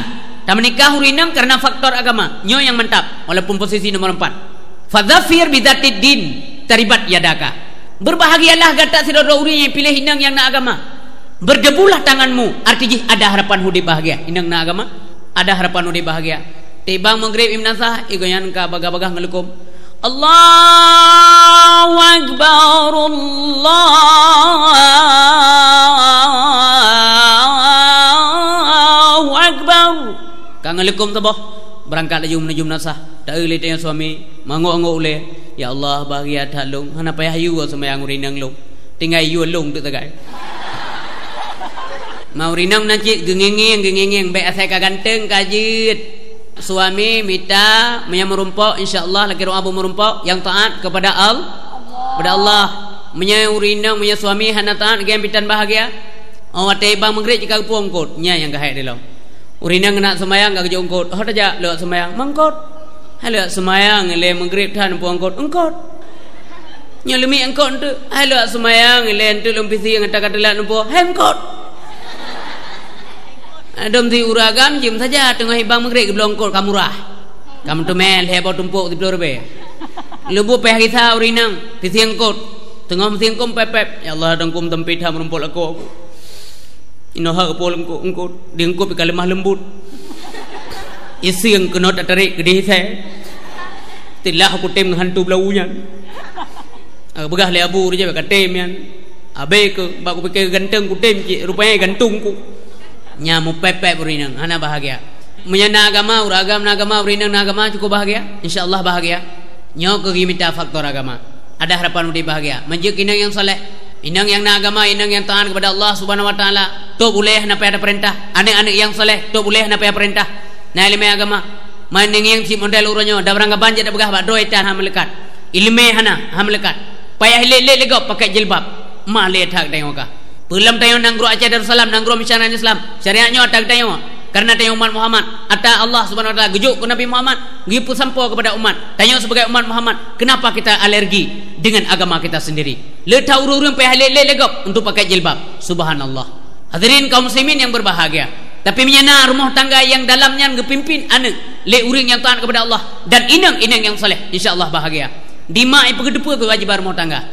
Tak menikah urinang karena faktor agama. Nyo yang mantap walaupun posisi nomor 4. Fadzafir bidzatid din taribat yadaka. Berbahagialah gata sidara uri yang pilih inang yang nak agama. Berdebulah tanganmu. Artinya ada harapan hudi bahagia. Inang nak agama ada harapan hudi bahagia. Tibang maghrib imnasah igoyan ka bagah-bagah ngelukum. Allahu akbar Allahu akbar. Ka ngelukum tabah berangkat laju menuju nasah. Tak boleh tanya suami mangok-ngok uleh. Ya Allah bahagia tak long. Hana payah yu semayang urinang long. Tinggal yu long tu tagai. Mau urinang nanti gengengeng baik asal kaganteng kajit. Suami minta merumpok insya-Allah laki orang abu merumpok yang taat kepada kepada Allah. Menyai urinang menyai suami hana taat game pitan bahagia. Awak tebang menggeret jika puangkot nya yang kahai dia long. Urinang nak semayang gak jongkot. Oh saja lewat semayang mangkot. Halo semayang le maghrib tan puangkot engkot. Nya lemi engkot tu. Halo semayang le tu lumpisi ngata katelat lumpo hengkot. Adom di uragam jim saja tengah ibang maghrib ke belongkot kamurah. Kamu tu mel hebo tumpuk di pelur be. Lubu peh kita urinang pisi engkot. Tengah mesti engkom pepep. Ya Allah dengkum tempit ha merumpol aku. Inoha kepol engkot. Di engkot pi lemah lembut. Isi yang kena tak tarik gede saya. Tilah aku tem hantu belaunya. Begah le abu dia ka tem yan. Abe ke bak aku fikir ganteng ku tem rupanya gantung ku. Nya mu pepep urinang ana bahagia. Menyana agama uragam agama urinang agama cukup bahagia. Insyaallah bahagia. Nyo ke minta faktor agama. Ada harapan di bahagia. Menjuk inang yang saleh. Inang yang na agama, inang yang taat kepada Allah Subhanahu wa taala. Tu boleh na ada perintah. Anak-anak yang saleh tu boleh na perintah. Nah ilmu agama maning yang si model uronyo dah berangga banjir dah begah bak doi tan ha melekat ilmu hana ha melekat payah le legop pakai jilbab ma le thak tengok ka pelam tengok nanggro Aceh Darussalam nanggro misanan Islam syariatnya tak tengok karena tengok umat Muhammad ata Allah Subhanahu wa taala gejuk ke Nabi Muhammad gipu sampo kepada umat tengok sebagai umat Muhammad kenapa kita alergi dengan agama kita sendiri le tahu urun payah le legop untuk pakai jilbab subhanallah. Hadirin kaum muslimin yang berbahagia. Tapi menyana rumah tangga yang dalamnya ngepimpin anak le uring yang taat kepada Allah dan inang yang saleh insyaallah bahagia. Di mai pegedepu kewajiban rumah tangga.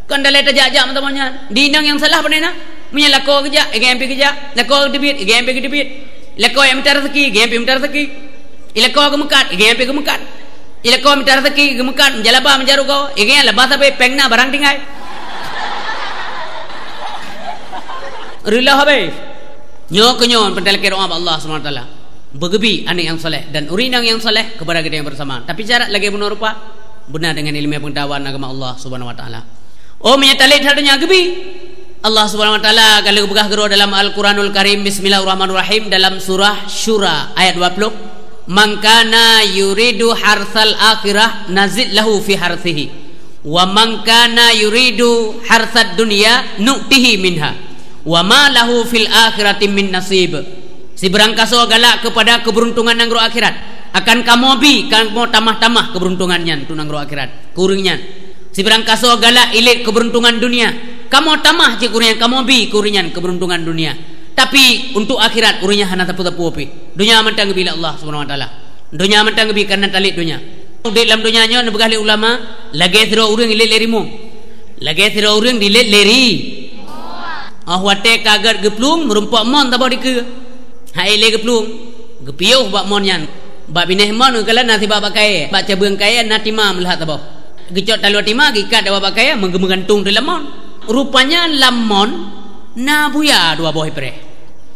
Kan dalai tajak-jak teman-temannya. Di inang yang salah panena menyala ko kerja ege empi kerja, lako debit ege empi debit. Lako yang minta rezeki ege empi minta rezeki. Ilako gemekat ege empi gemekat. Ilako minta rezeki gemekat menjalaba menjaru ko ege labas sampai pengna barang tinggal. Rillah habis. Nyo kenyon pentelekir Allah SWT bergebi anak yang soleh dan urinang yang soleh kepada kita yang bersamaan. Tapi syarat lagi benar rupa benar dengan ilmu pengetahuan agama Allah Subhanahu wa taala. Oh menyatalit hadanya gebi Allah Subhanahu wa taala kalau begah gero dalam Al-Qur'anul Karim bismillahirrahmanirrahim dalam surah Syura ayat 20 man kana yuridu harsal akhirah nazid lahu fi harsihi wa man kana yuridu harsad dunya nu'tihi minha wa ma lahu fil akhirati min nasib. Si berangkaso galak kepada keberuntungan nanggro akhirat akan kamu bi kamu tamah-tamah keberuntungannya tu nanggro akhirat kuringnya. Si berangkaso galak ilit keberuntungan dunia kamu tamah je kuringnya kamu bi kuringnya keberuntungan dunia tapi untuk akhirat kuringnya hana tapu-tapu api dunia mentang bila Allah Subhanahu wa taala Dunia mentang bi karena talit dunia. Di dalam dunia nya begali ulama lagi thro urang ilet leri mum. Lagi thro urang dilet leri. Wate kagat geplung merumpok mon tabo dike. Hai le geplung. Gepiuh bak mon nyan. Bak bineh mon kala nasi bak pakai. Bak cabang kaya natima melihat tabo. Gecot talu tima gikat dawa pakai menggantung dalam mon. Rupanya lamon na buya dua boh pre.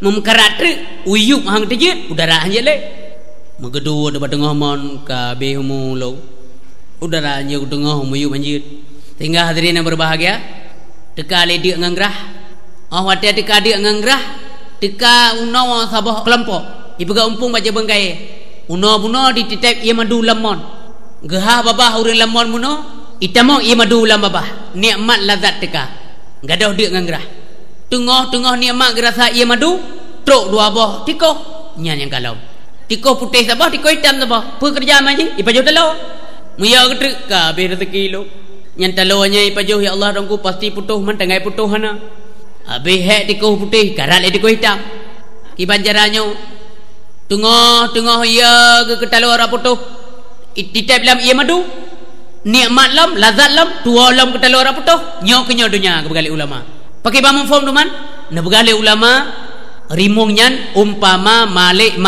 Memkarat uyup hang tejit udara anje le. Megedu debat tengah mon ka behumu lo. Udara anje tengah muyup anjir. Sehingga hadirin yang berbahagia, teka le dik ngangrah. Wate teka dik ngangrah, teka uno sabah kelompok. Ibaga umpung baca bengkai. Uno dititip ia madu lamon. Gehah babah urang lamon muno, itamo ia madu lam babah. Nikmat lazat teka. Gadoh dik ngangrah. Tengah-tengah nikmat gerasa ia madu, truk dua boh tikoh nyan yang kalau. Tikoh putih sabah, tikoh hitam sabah. Apa kerja maji? Ipajuh telo. Muya getrek ka be rezeki lo. Nyan talonya ipajuh ya Allah dongku pasti putuh man tengai putuh hana. Habis hek tikoh putih, karat le tikoh hitam. Ki banjarannya tengah-tengah ya ke talo ora putuh. Ititip lam ia madu. Nikmat lam, lazat lam, tua lam ke talo ora putuh. Nyo ke nyo dunia ke begali ulama. Pakai bamung form tu man. Na begali ulama rimung nyan umpama malik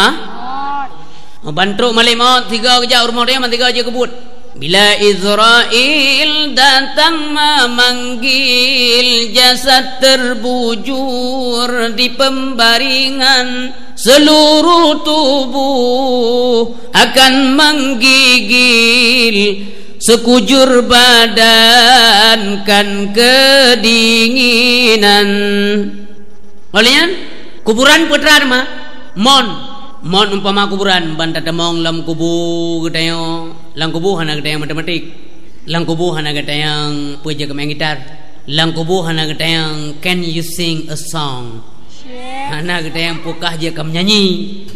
bantruk malik maut tiga kerja rumah dia man tiga aja kebut. Bila Israel datang memanggil jasad terbujur di pembaringan, seluruh tubuh akan menggigil, sekujur badan kan kedinginan. Olehnya kuburan putra mah mon umpama kuburan banta demong lam kubu getayo lang kubu hana getayang matematik, lang kubu hana getayang puja kemeng gitar, lang kubu hana getayang can you sing a song, hana getayang pukah je kam nyanyi,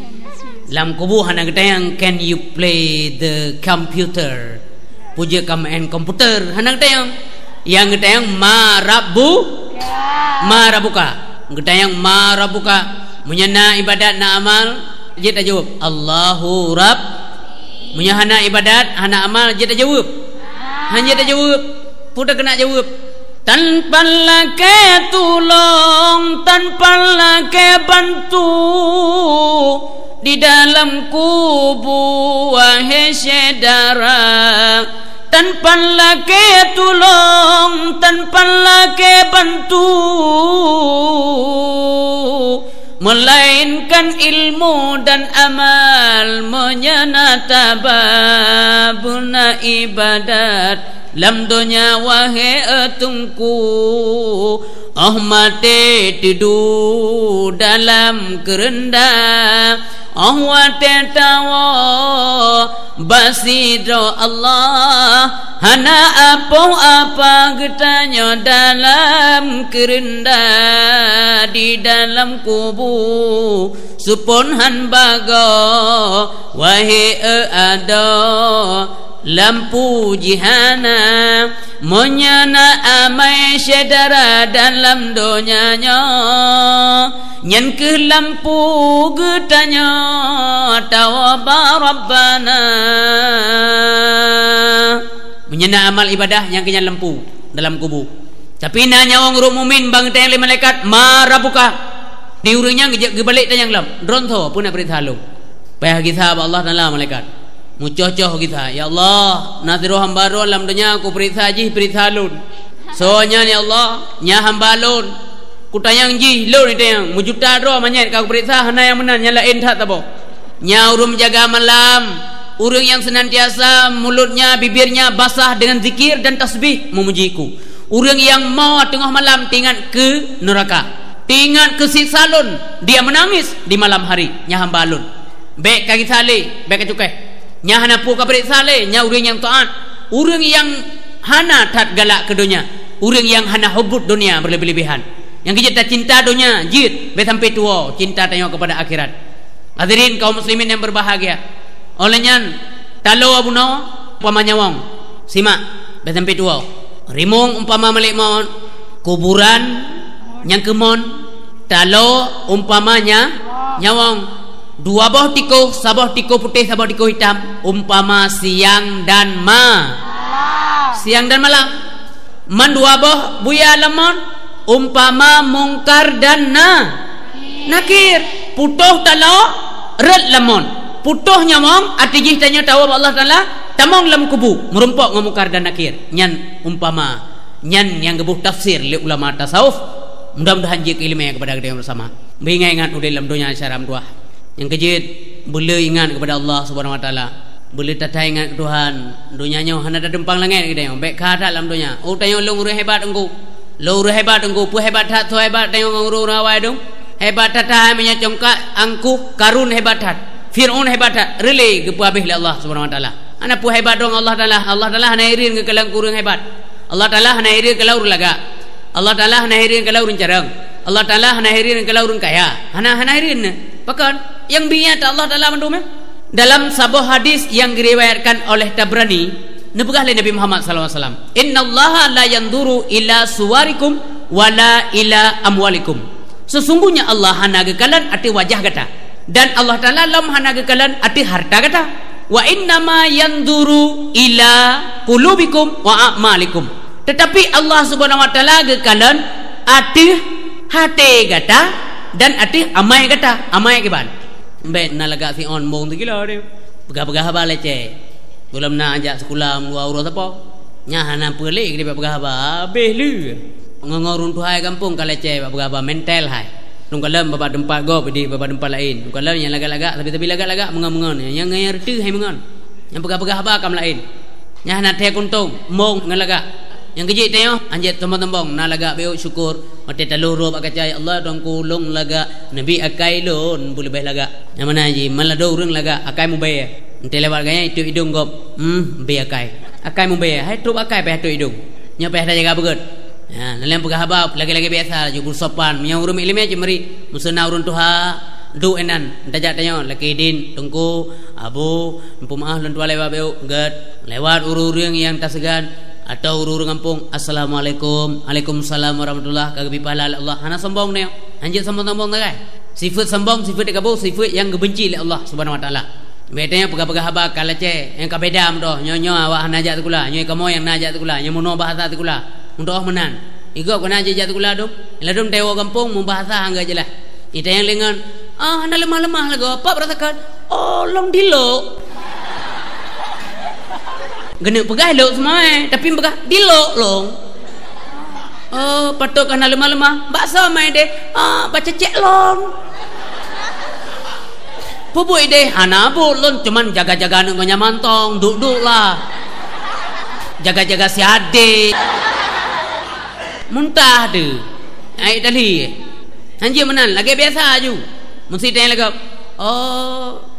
lam kubu hana getayang can you play the computer, puja kam en komputer hana getayang yang getayang marabuka getayang marabuka menyana ibadat na amal. Dia jawab Allahu Rabb. Punya hana ibadat, hana amal, dia jawab. Hanya dia jawab. Pudah kena jawab. Tanpa lake tulung, tanpa lake bantu di dalam kubu wahai saudara. Tanpa lake tulung, tanpa lake bantu, melainkan ilmu dan amal menyenata babuna ibadat lam dunya wahai etungku. Mate tidur dalam kerenda, wate tawa basidro Allah, hana apa getanya dalam kerenda di dalam kubu supon han baga wahai ada lampu jihana menyana amai saudara dalam donyanya nyan ke lampu getanya tawaba rabbana menyana amal ibadah yang kenya lampu dalam kubu. Tapi nanya orang urut mumin bang tayang le malaikat marabuka diurungnya gebalik tayang lam dronto pun nak perintah lu payah kita Allah taala malaikat mucocoh kita ya Allah nadhiru hamba ro alam dunia aku perintah ji perintah lun soalnya ni Allah nya hamba lun ku tayang ji lun ni tayang mujuta ro manyet kau perintah hana yang menan nyala entah tabo nya urum jaga malam urang yang senantiasa mulutnya bibirnya basah dengan zikir dan tasbih memujiku. Urang yang mau tengah malam tingat ke neraka, tingat ke siksa lun, dia menangis di malam hari nya hamba lun baik kaki sale baik cukai nya hana pu kabrik sale nya urang yang taat, urang yang hana tat galak ke dunia, urang yang hana hubut dunia berlebih-lebihan, yang kita cinta dunia jid be sampai tua cinta tanya kepada akhirat. Hadirin kaum muslimin yang berbahagia, olehnya talo abuno umpamanya wong simak be sampai tua rimung umpama malik maut kuburan yang kemon talo umpamanya nyawang Dua buah tikuh, sebuah tikuh putih, sebuah tikuh hitam, umpama siang dan siang dan malam. Man dua buah buya lemon, umpama mungkar dan nakir. Putuh talak, red lemon. Putuh nyamong, atijih tanya tahu Allah Ta'ala, tamong lam kubu, merumpok ngamukar dan nakir. Nyan umpama, nyan yang gebuh tafsir li ulama tasawuf. Mudah-mudahan jika ilmu kepada kita yang bersama. Mengingat udah dalam dunia syaram dua. Yang kejit boleh ingat kepada Allah Subhanahu Wa Taala, boleh tata ingat Tuhan. Dunianya hanya ada dempang langit kita yang baik kata dalam dunia. Oh tanya lu nguru hebat engkau, lu nguru hebat engkau, pu hebat tak tu hebat tanya nguru rawai dong. Hebat tata hanya congkak angku karun hebat tak, Fir'aun hebat tak, relay kepu habis Allah Subhanahu Wa Taala. Anak pu hebat dong Allah Taala hanya irin ke kalang kurang hebat. Allah Taala hanya irin ke laur laga. Allah Taala hanya irin ke laurun carang. Allah Taala hanya irin ke laurun kaya. Hanya irin pakan. Yang biat Allah Ta'ala mendumnya dalam sebuah hadis yang diriwayatkan oleh Tabrani, nebegah oleh Nabi Muhammad SAW. Inna Allah la yanduru ila suwarikum wala ila amwalikum. Sesungguhnya Allah hana gekalan ati wajah kata, dan Allah Ta'ala lam hana gekalan ati harta kata. Wa innama yanduru ila qulubikum wa a'malikum. Tetapi Allah Subhanahu Wa Ta'ala gekalan ati hati kata dan ati amai kata. Amai keban Mbak nak lagak si on bong tu gila dia. Pegah-pegah apa leceh. Belum nak ajak sekolah dua urus apa. Nyah nak pelik dia pegah apa. Habis lu. Ngorun tu hai kampung kalau leceh pegah apa mental hai. Nung kalam bapa tempat go di bapa tempat lain. Nung kalam yang lagak-lagak tapi lagak-lagak mengon-mengon. Yang ngerti hai mengon. Yang pegah-pegah apa kam lain. Nyah nak teh kuntung mong ngalagak. Yang kejit tengok anjat tembong-tembong nak lagak beu syukur mati taluru bak kacai Allah dong kulung lagak nabi akai lon boleh bae lagak yang mana ji malado urang lagak akai mu bae ente lewat gaya itu hidung gop be akai mu bae hai tu akai pe tu hidung nya pe jaga begut ha dalam pegah habab lagi-lagi biasa ju sopan nya urang ilmu je mari musana urun tuha du enan tajak tanya laki din tungku abu pemaah lon tua lewat beu get lewat urang yang tak segan atau urung kampung assalamualaikum waalaikumsalam warahmatullah kagak pahala Allah hana sombong ni anjir sombong-sombong tak sifat sombong sifat dekabu sifat yang gebenci oleh Allah Subhanahu Wa Taala. Betanya pegah-pegah haba kalace yang kabedam doh nyo awak hana ajak tukula nyo kamu yang najak tukula nyo muno bahasa tukula untuk menan igo kena ajak tukula dum ladum tewo kampung mu bahasa hangga jelah ita yang lengan hana lemah-lemah lagu apa berasakan long dilo genek pegah lo semua tapi pegah dilok long. Patut kena lemah-lemah bakso mai deh baca cek long. Pubui deh hana bulun cuman jaga-jaga nu nyamantong duduk lah. Jaga-jaga si ade. Muntah tu. Ai tadi. Anjir menan lagi biasa aju. Mesti tanya lagi.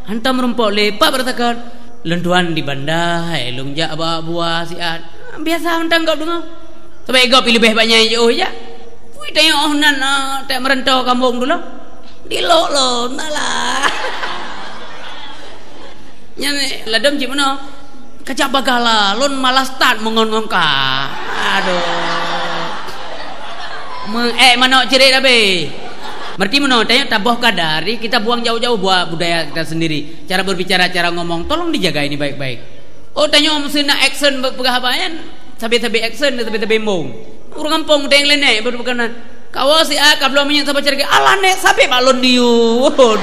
Hantam rumpok lepak beratakan. Lentuan di bandai lungjak buah siat biasa undang kau dengar sampai kau pilih banyak jauh ya wih tengok nan tak merantau kampung dulu dilok lo nalah nyane ladam cik mana kacak bagala lon malas start mengon-ngongka aduh mana cerit abe berarti mana tanya tabuh kadari kita buang jauh-jauh buat budaya kita sendiri cara berbicara cara ngomong tolong dijaga ini baik-baik. Tanya mesti nak action pegah apaan sabi-sabi action sabi-sabi mong orang kampung teng lenek berbukanan kawa si kablo minyak sabar cerita ala nek sabi balon diu waduh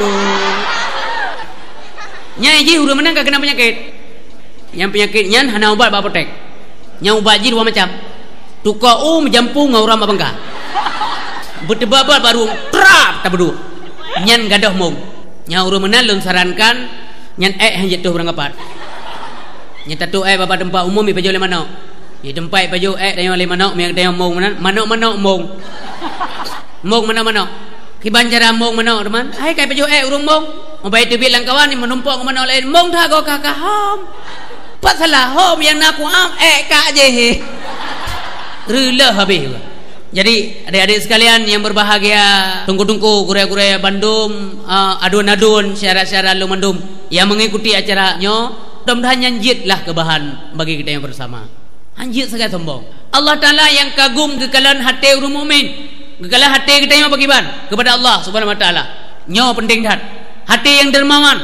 nyai ji udah menang kena penyakit yang penyakitnya hana ubat bapotek yang ubat ji dua macam tukau menjampu ngauram abangka berdebat baru trap tak berdua nyan gadah mong nyauru menalun sarankan nyan hanya tuh orang kapat nyan tatu bapak tempat umum di paju lima nok di tempat paju tanya lima nok yang tanya mong manok mong mana kiban cara mong manok teman hai kai paju urung mong mau baik tu bilang kawan ni menumpuk manok lain mong dah go kakak hom pas salah hom yang nak am kak je rela habis. Jadi adik-adik sekalian yang berbahagia, tunggu-tunggu kurea-kurea Bandung, adun-adun syarat-syarat lu mandum yang mengikuti acaranya, mudah-mudahan nyanjitlah kebahan bagi kita yang bersama. Anjit sekali sombong. Allah Taala yang kagum kekalan hati orang mukmin, kekalan hati kita yang bagaimana kepada Allah Subhanahu Wa Taala. Nyo penting dah. hati yang dermawan,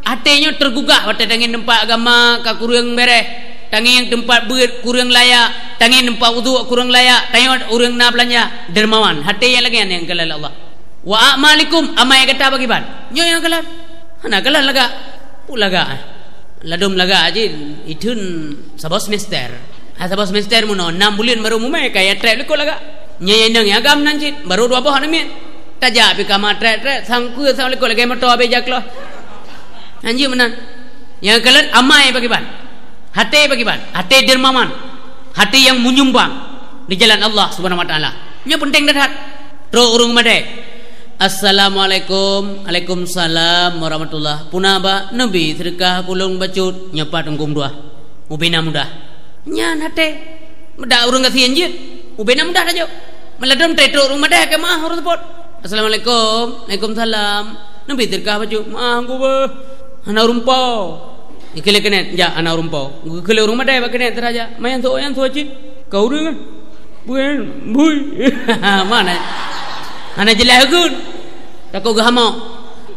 hatinya tergugah wate tangin tempat agama ka kurang bereh, tangin tempat beut kurang layak, tangin tempat wudu kurang layak, tangin urang na belanja dermawan, hati yang lagi yang kalal Allah. Wa amalikum amai kata bagi ban. Nyo yang kalal. Hana kalal laga. Ulaga. Ladum laga aja itun sabos semester. Sabos semester muno 6 bulan baru mumai kaya trek liko laga. Nya yang agam nanjit baru 2 bulan ni. Taja pi kama trek sangku sang liko laga motor bejak lo. Anji menan. Yang kalal amai bagi ban. Hati bagi ban. Hati dermawan. Hati yang menyumbang di jalan Allah Subhanahu wa taala. Nya penting dah. Ro urung made. Assalamualaikum. Waalaikumsalam warahmatullah. Punaba Nabi sedekah kulung bacut nyepat engkum dua. Ubena mudah. Nyan hate. Mudah urang kasihan je. Ubena mudah aja. Meladam tetro urang madah ke mah urang tepot. Assalamualaikum. Waalaikumsalam. Nabi sedekah bacut. Mah engku ba. Ana rumpau. Ikele kene ja ana rumpau. Ikele urang madah ba kene teraja. Mayan tu cit. Kau urang. Buen bui. Mana? Ana jelagun. Takut gahamo.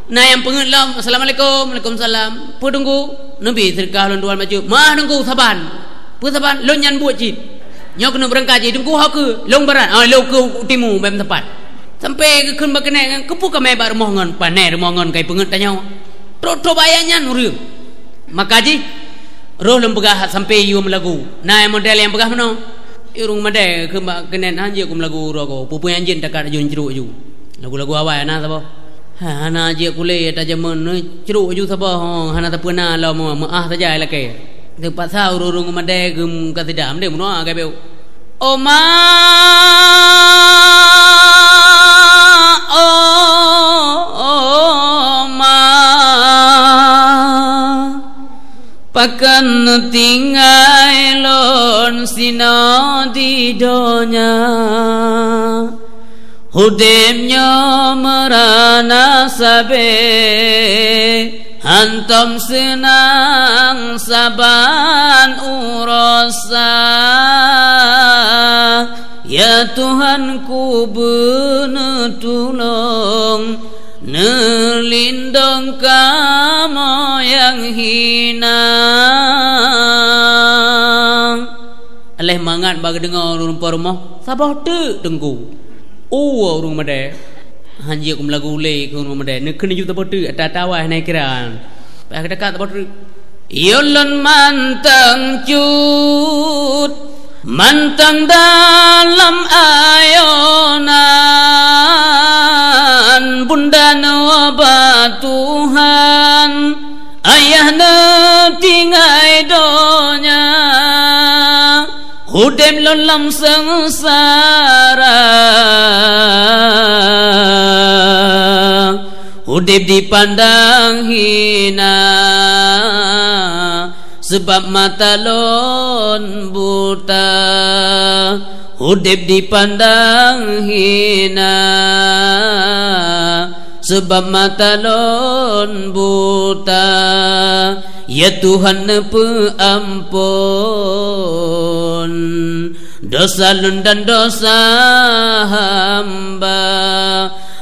Na yang pengelam assalamualaikum waalaikumsalam. Pu tunggu Nabi sedekah londuan maju. Mah tunggu saban. Pu saban lon nyan buat cit. Nyok kena berangkat je tunggu hak ke long barat. Lo ke timu bem tepat. Sampai ke kun bakene kepu ka me bar mohon panai mohon kai penget tanya. Tro bayanyan urang. Maka ji roh lem pegah sampai yu melagu. Na model yang pegah mano. Irung made ke kenen hanje kum lagu rogo pupu anjin takar jun ceruk ju lagu-lagu awal ana sabo ana je kule ta jaman ceruk ju sabo ana ta puna la maah saja lake de pasau urung made gum ka tidam de muno ga beu oma pakan tinggai lon sino di donya hudemnya merana sabe hantam senang saban urosa ya Tuhanku bener tulong nelindung kamu yang hina. Aleh mangat bagi dengar rumpah rumah sabah tu tengku. Urung made. Hanji kum lagu le kum made. Nak kena juta botu atawah naik kiran. Pak dekat botu. Yolon mantang cut. Mantang dalam ayonan bunda nawa Tuhan ayahna tinggai donya hudem lolam sengsara hudem dipandang hina sebab mata lon buta hudib dipandang hina sebab mata lon buta ya Tuhan peampun dosa lun dan dosa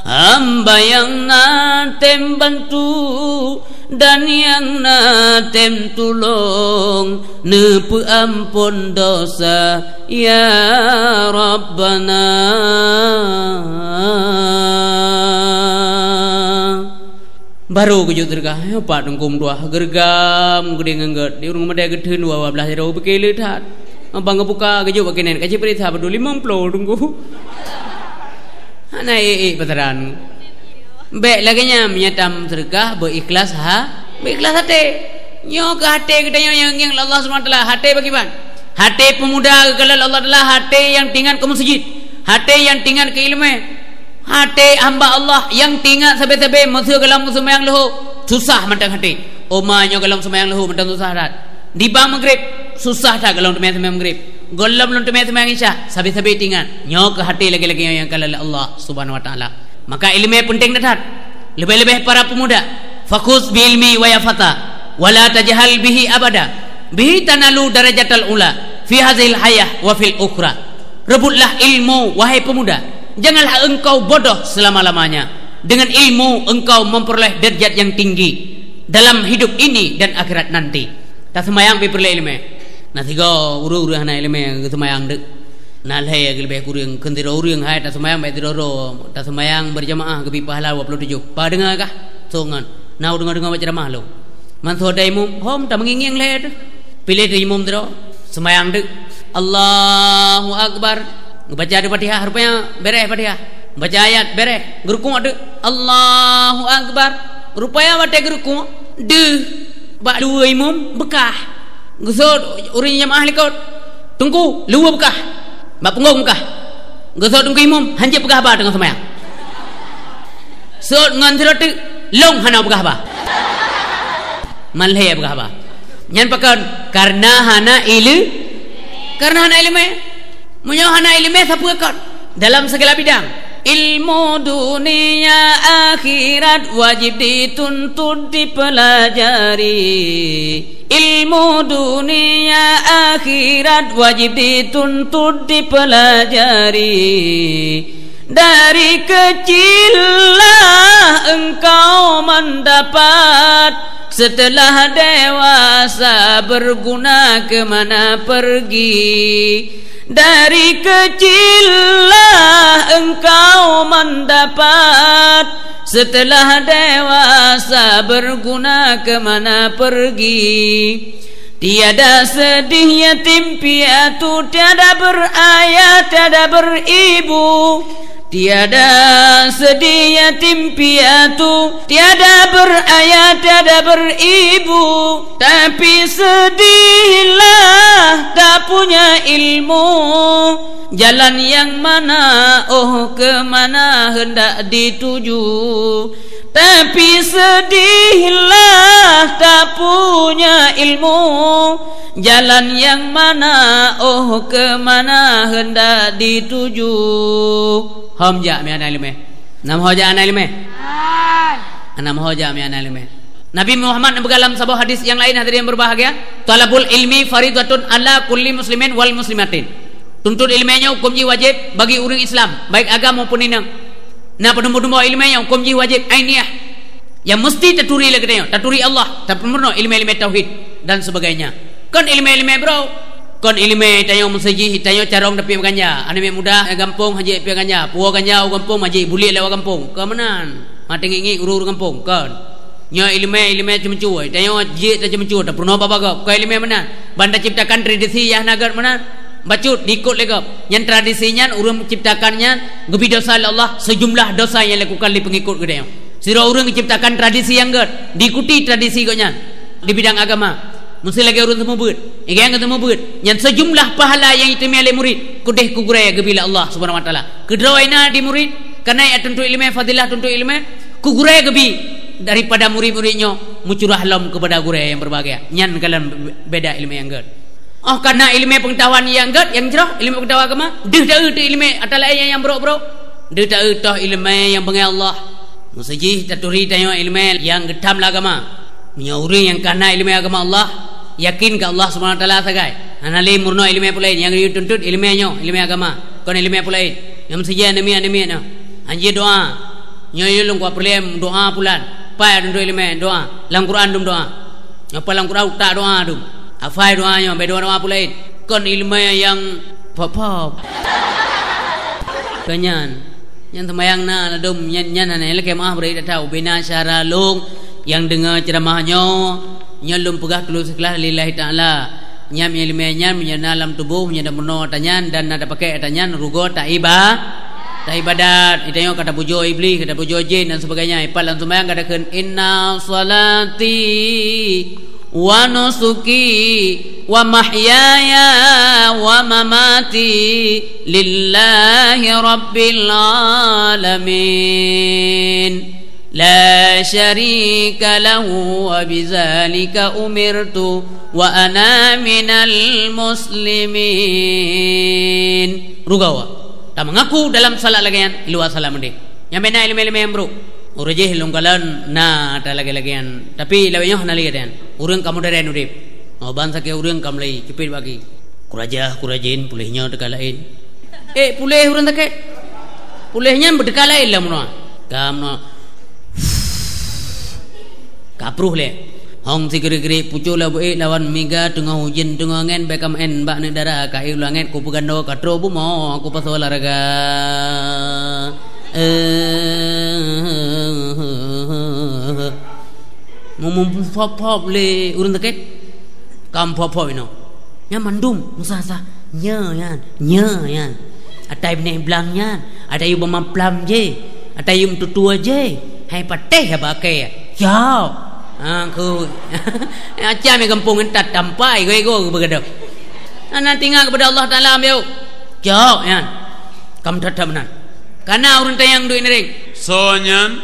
hamba yang natem bantu dan yang natem tulung nepu ampun dosa ya Rabbana baru kujut dergah apa dengkum dua gergam gede ngengget di rumah dia gede 12 jauh bekele tat abang buka kejut bakinen kaji perintah berdua 50 tunggu ana beteran baik laginya menyatam sedekah berikhlas berikhlas hati nyo ke hati kita yang Allah SWT hati bagaimana hati pemuda kalau Allah adalah hati yang tinggal ke masjid hati yang tinggal ke ilmu hati hamba Allah yang tinggal sampai-sampai musuh dalam semayang lahu susah matang hati oma nyo dalam semayang lahu matang susah rat di bang maghrib susah tak kalau semayang maghrib golam lon semayang isya sampai-sampai tinggal nyo ke hati lagi-lagi yang kalau Allah Subhanahu Wa Taala. Maka ilmu penting dah. Lebih-lebih para pemuda. Fokus bi ilmi wa ya fata. Wala tajhal bihi abada. Bihi tanalu darajatal ula. Fi hazil hayah wa fil ukhra. Rebutlah ilmu wahai pemuda. Janganlah engkau bodoh selama-lamanya. Dengan ilmu engkau memperoleh derajat yang tinggi dalam hidup ini dan akhirat nanti. Tak semayang peroleh ilmu. Nah tiga uru hana ilmu semayang dek. Nah leh lebih kurang kentira urang hai tak semayang baik tidoro. Tak semayang berjamaah ke pahala 27. Pa dengar kah? Songan. Nah dengar baca ceramah lo. Manso dai mum hom tak menginging leh tu. Pilih tu imam tu semayang dek. Allahu Akbar. Baca ada Fatihah rupanya beres Fatihah. Baca ayat beres. Gerukung ada Allahu Akbar. Rupanya baca gerukung de bak dua imam bekah. Gusod urinya jamaah likot. Tunggu luar bekah. Bak punggung bekah. Gusod tunggu imam hanjep bekah ba tengah semayang. Sod ngan thirot long hana bekah ba. Malhe bekah ba. Nyan pakan karena hana ilmu. Munyo hana ilmu siapa kan dalam segala bidang. Ilmu dunia akhirat wajib dituntut dipelajari. Ilmu dunia akhirat wajib dituntut dipelajari. Dari kecillah engkau mendapat, setelah dewasa berguna kemana pergi. Dari kecillah engkau mendapat, setelah dewasa berguna kemana pergi. Tiada sedih yatim piatu, tiada berayah, tiada beribu. Tiada sedih yatim piatu, tiada berayah, tiada beribu. Tapi sedihlah tak punya ilmu. Jalan yang mana, oh kemana hendak dituju. Tapi sedihlah tak punya ilmu. Jalan yang mana, oh kemana hendak dituju. Hamja mi ana ilmu. Nam hoja ana ilmu. Nam hoja mi ana ilmu. Nabi Muhammad dalam sebuah hadis yang lain hadirin yang berbahagia, talabul ilmi faridatun ala kulli muslimin wal muslimatin. Tuntut ilmunya hukum wajib bagi orang Islam, baik agama maupun inang. Nah penemu-nemu ilmunya hukum wajib ainiyah. Yang mesti taturi lagi dia, taturi Allah, tak perlu ilmu-ilmu tauhid dan sebagainya. Kan ilmu-ilmu bro. Kon ilmu tayo musajih tayo carong tapi ganja ane muda gampung haji pi ganja puo ganja gampung haji buli lewa gampung kamanan mati ngi uru gampung kan nya ilmu cemcu tayo je ta cemcu ta purno baba go ko ilmu mana banda ciptakan tradisi yah nagar mana bacut diikut legap yang tradisinya urang ciptakannya gebi dosa Allah sejumlah dosa yang lakukan di pengikut gede sira urang ciptakan tradisi yang ged diikuti tradisi gonya di bidang agama. Mesti lagi urun temu beut. Yang ketemu beut. Yang sejumlah pahala yang itu oleh murid. Kudeh kugurai gebila Allah Subhanahu wa taala. Kedrawaina di murid karena ya tentu ilmu fadilah tentu ilmu kugurai gebi daripada murid-muridnya mucurah lam kepada gurai yang berbahagia. Nyan kalian beda ilmu yang gad. Oh karena ilmu pengetahuan yang gad yang cerah ilmu pengetahuan agama. Deh dah ilmu atala yang bro-bro. Deh dah ilmu yang bengai Allah. Musajih taturi tayo ilmu yang gedam agama. Menyauri yang karena ilmu agama Allah yakin ke Allah Subhanahu wa taala sagai anali murno ilmu pulain yang dituntut ilmunya ilmu agama kon ilmu pulain yang saja nami no anji doa nyoy lung ko problem doa pulan pa dun ilmu doa lang Quran dum doa apa lang Quran tak doa dum afai doanya be doa pulain kon ilmu yang pop kanyan yang temayang na dum nyan na leke maah beri tahu bina syara lung yang dengar ceramahnya nyalum pegah tulus ikhlas lillahi taala nyam ilmunya menyana dalam tubuh menyana meno tanyan dan ada pakai tanyan rugo tak ibadat itu kata bujo iblis kata bujo jin dan sebagainya ipal dan sembahyang katakan inna salati wa nusuki wa mahyaya wa mamati lillahi rabbil alamin la syarika lahu wa bizalika umirtu wa ana minal muslimin. Rugawa tak mengaku dalam salat lagian luar salat mending yang bena ilmu-ilmu yang bro urujih lungkalan na ada lagi-lagian tapi lawanya hana lagi dan urang kamu dari nurip oh bangsa ke urang kamu lagi cepit bagi kurajin pulihnya dekat lain pulih urang tak pulihnya berdekal lain lah mana kamu kapruh le hong sigeri-geri pucu la buik lawan miga tengah hujan tengah ngen bekam en bak negara kai ulangen ku pegando katro bu mo ku pasal olahraga ngomong pop le urun teket kam pop ino nya mandum musasa nya yan atai bne blang yan atai bama plam je atai tutua je hai pateh ba ke yao aku acha me kampung entat tampai go begadap ana tinggal kepada Allah Taala ambil jauh yan kam tataman karena urun tayang duit ni ring soalnya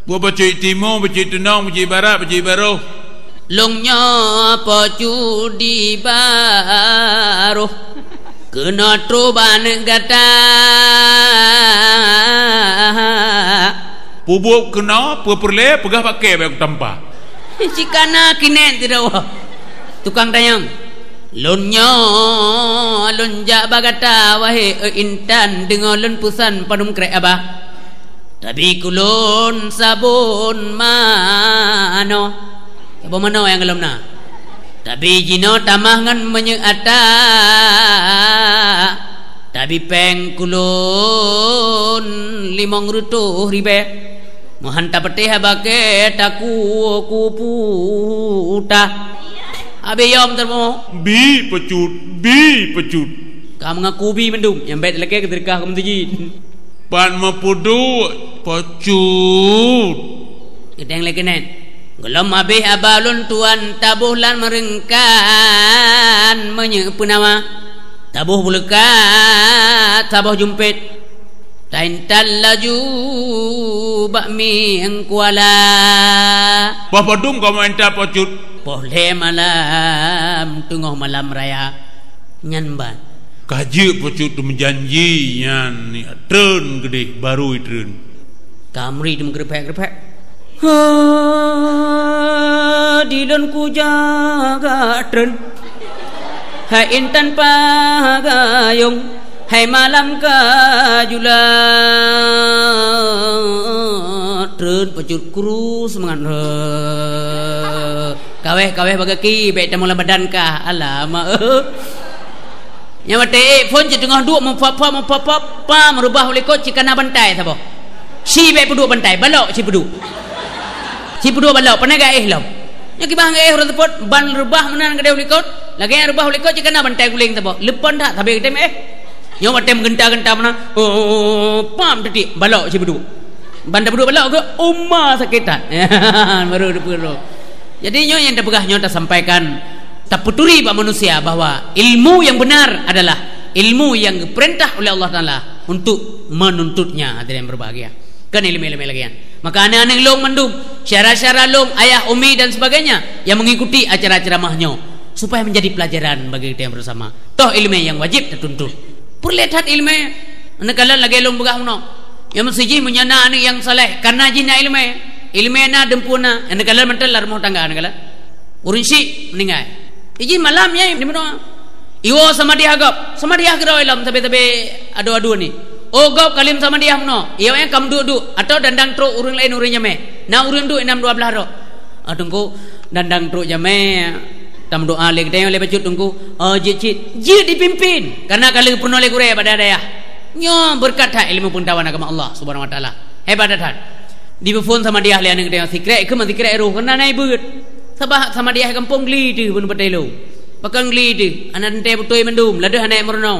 buat bacui timur bacui tunang bacui barat bacui baru longnya pacu di baru kena troban gata pubuk kena perle pegah pakai beg tanpa cikana kinen tidak wah tukang tayang lonnya lonja bagata wahai intan dengan lon pusan panum krek abah tapi kulon sabun mano sabun mano yang gelom na tapi jino tamangan menyeata tapi peng kulon limong rutuh ribe mohanta petih bake taku kuputa abe yom termo bi pecut kamu ngaku bi mendum yang bet lagi keterkah kamu tujin pan mapudu pecut kita yang lagi nen gelom abe abalun tuan tabuhlan merengkan menyepunama tabuh bulekat tabuh jumpet taintal laju bakmi engkuala Bapak dum kamu entah pecut boleh malam tengah malam raya nyanban kaji pecut tu menjanji yan ni tren gede baru tren kamri dem grepek dilon ku jaga tren hai intan pagayong hai malam kajula tren pecut kurus mangan kaweh bagaki bet mula badan kah alama nya mate phone je tengah duk mopop pa merubah oleh ko cikana bantai sabo si bet pedu bantai balok si pedu balok panaga lom nya ki bang ron tepot ban rubah menan gede oleh ko lagi rubah oleh ko cikana bantai guling sabo lepon dak tabe tem nyo matem genta mana pam tadi balok si bedu banda bedu balok ke umma sakitan baru depuro jadi nyo yang dapegah nyo tak sampaikan tak puturi pak manusia bahwa ilmu yang benar adalah ilmu yang diperintah oleh Allah Taala untuk menuntutnya hadirin berbahagia kan ilmu lagian maka anak-anak long mandum syara-syara long ayah umi dan sebagainya yang mengikuti acara-acara mahnya supaya menjadi pelajaran bagi kita yang bersama toh ilmu yang wajib tertuntut perlihat ilmu negala lagi long begah uno yang mesti menyana anak yang saleh karena jina ilmu na dempuna negala mental rumah tangga negala urinsi meninggal iji malamnya di mana iwo sama dia gerau ilam tapi adu ni gop kalim sama dia mno iyo yang kam du atau dandang tro urang lain urang jame na urang du 6-12 ro tunggu dandang tro jame tam doa lek tayang le bacut tunggu je dipimpin karena kalau pun oleh kure pada daya nyo berkata ilmu pengetahuan agama Allah Subhanahu wa taala hebat dah di phone sama dia le nang tayang sikre ke man sikre ro kena nai beut sabah sama dia kampung gli tu pun betelo pakang gli tu anak ente putoi mendum ladah anak merno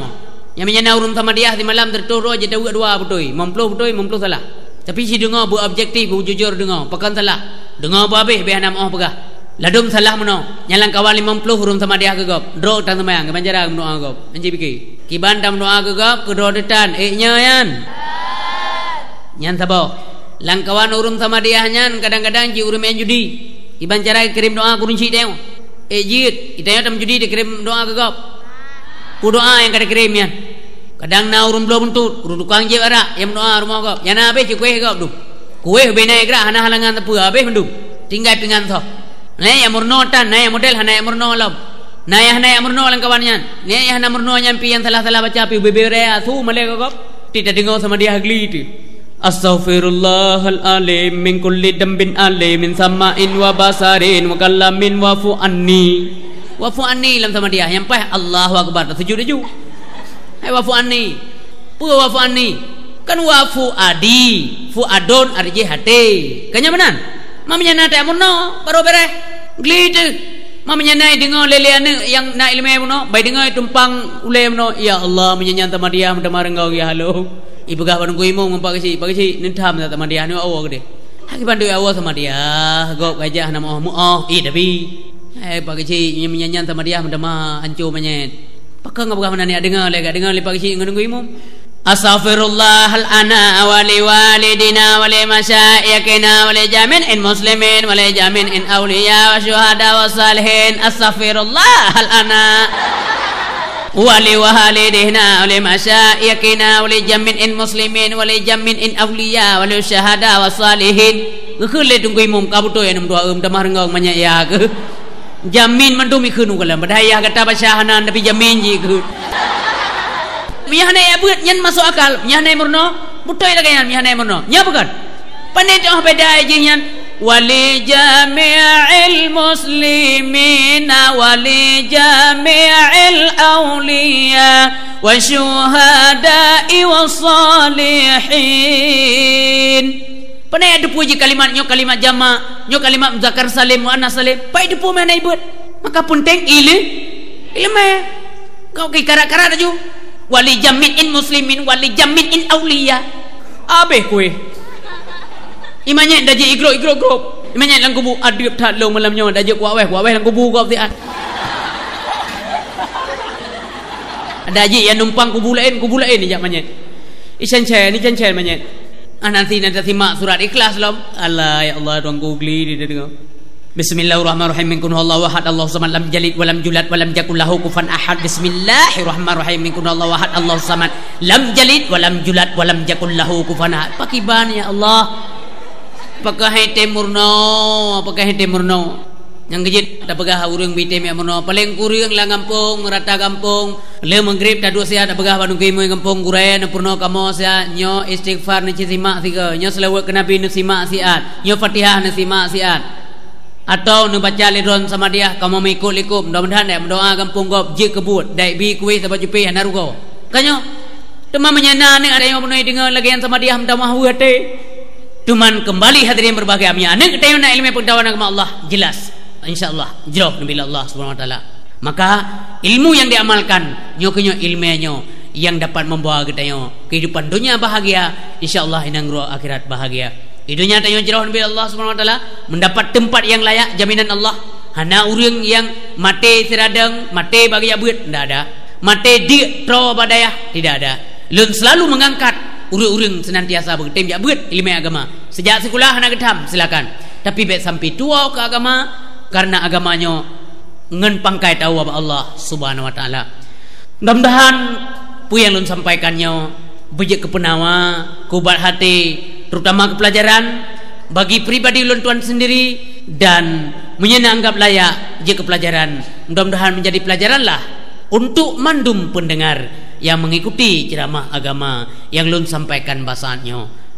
yang menyana urun sama dia di malam tertoro je dua putoi memplo salah tapi si dengar bu objektif bu jujur dengar pakan salah dengar bu habis be anak mau pegah ladum salah meno nyalang kawal 50 hurun sama dia gegop dro tang semayang ke banjara doa gop anji pikir kiban tam doa gegop ke dro detan nya yan sabo lang kawan urun sama dia nyan kadang-kadang ji urun main judi kiban cara kirim doa kurunci teo jit itanya tam judi dikirim doa gegop ku doa yang kada kirim yan kadang na urun belum buntut urun tukang je ara yang doa rumah gop yana habis kuih gop du kuih benai gra hana halangan tepu habis mendum tinggal pingan tho Naya murno tan, naya model hanaya murno lam. Naya hanaya murno lang kawannya. Naya hana murno nyampi yang salah baca pi bebere asu male kok. Tidak dengar sama dia agli itu. Astaghfirullahal alim min kulli dambin alim min sama'in wa basarin wa kallamin wafu anni. Wafu anni lam sama dia yang pah Allahu akbar tujuh. Hai wafu anni. Pu wafu anni. Kan wafu adi, fu adon arji hati. Kanya benan. Mamanya nate amunno baru beres. Glide. Mamanya nai dengar leleane yang nak ilmu amunno, bai dengar tumpang ule amunno. Ya Allah menyanyi sama dia mendamar engkau ya halo. Ibu gah bantu imu ngumpak si nintam sama dia ni awak gede. Haki bantu awak sama dia. Gok gajah nama oh tapi. Pagi si menyanyi sama dia mendamar hancur menyet. Pakai ngapa mana ni dengar pagi si ngunung imu. Astaghfirullahal ana wa li walidina wa li masyayikhina wa li jami'in muslimin wa li jami'in awliya wa syuhada wa salihin. Astaghfirullahal ana wali walidina wali masyayikhina wali jami'in muslimin wali jami'in awliya wali syahada wa salihin. Khule tunggu imum kabuto ya nam doa tamah rengau manya ya ke jamin mandumi khunu kala badaya kata basyahanan tapi jamin ji ke miyahne ya buat nyan masuk akal miyahne murno butoy lagayan miyahne murno nya bukan pandai tah beda ji nyan wali jami'il muslimina wali jami'il awliya wa syuhada'i wa salihin. Panai ada puji kalimat nyo kalimat jama' nyo kalimat muzakkar salim wa anas salim pai depu mana ibut maka penting ilmu kau ke karat-karat aju wali jami'in muslimin wali jami'in awliya abe kue imanya daje igro grup imanya lang kubu adib that long malam nyo daje kuaweh lang kubu kau tian daje yang numpang kubu lain ni jamanya isan chen manya nanti mak surat ikhlas lom Allah ya Allah tuan googli dia dengar Bismillahirrahmanirrahim min kun Allahu ahad Allahu samad lam yalid wa lam yulad wa lam yakul lahu kufuwan ahad. Bismillahirrahmanirrahim min kun Allahu ahad Allahu samad lam yalid wa lam yulad wa lam yakul lahu kufuwan ahad. Pakiban ya Allah pakai temurno yang gejit tak pegah urang bitem ya murno paling kurang lah kampung rata kampung le maghrib tak dua sia tak pegah bandung kemo kampung kurai na purno kamo sia nyo istighfar ni simak tiga nyo selawat ke nabi ni simak siat nyo fatihah ni simak siat atau nu baca lidron sama dia kamu mengikut likum mudah-mudahan dak berdoa kampung gop je kebut dai bi kuih sebab jupi hanaru ko kanyo tema menyana ni ada yang menoi dengar lagi yang sama dia hamda mahwate cuman kembali hadirin berbahagia amnya ane kita nak ilmu pengetahuan agama Allah jelas insyaallah jauh nabi Allah Subhanahu wa taala. Maka ilmu yang diamalkan nyo ilmunya yang dapat membawa kita kehidupan dunia bahagia insyaallah inang ruh akhirat bahagia. Hidunya tayo jauh nabi Allah Subhanahu wa taala mendapat tempat yang layak jaminan Allah. Hana urang yang mati siradang mati bagi abeut ndak ada. Mati di tro badayah tidak ada. Lun selalu mengangkat urang senantiasa bergetem abeut ilmu agama. Sejak sekolah hana gedam silakan. Tapi bet sampai tua ke agama karena agamanya ngen pangkai tahu apa Allah Subhanahu wa taala. Mudah-mudahan pu yang lun sampaikannya bejek kepenawa, kubat hati, terutama kepelajaran bagi pribadi lun tuan sendiri dan menyenanggap layak je kepelajaran. Mudah-mudahan menjadi pelajaranlah untuk mandum pendengar yang mengikuti ceramah agama yang lun sampaikan bahasanya.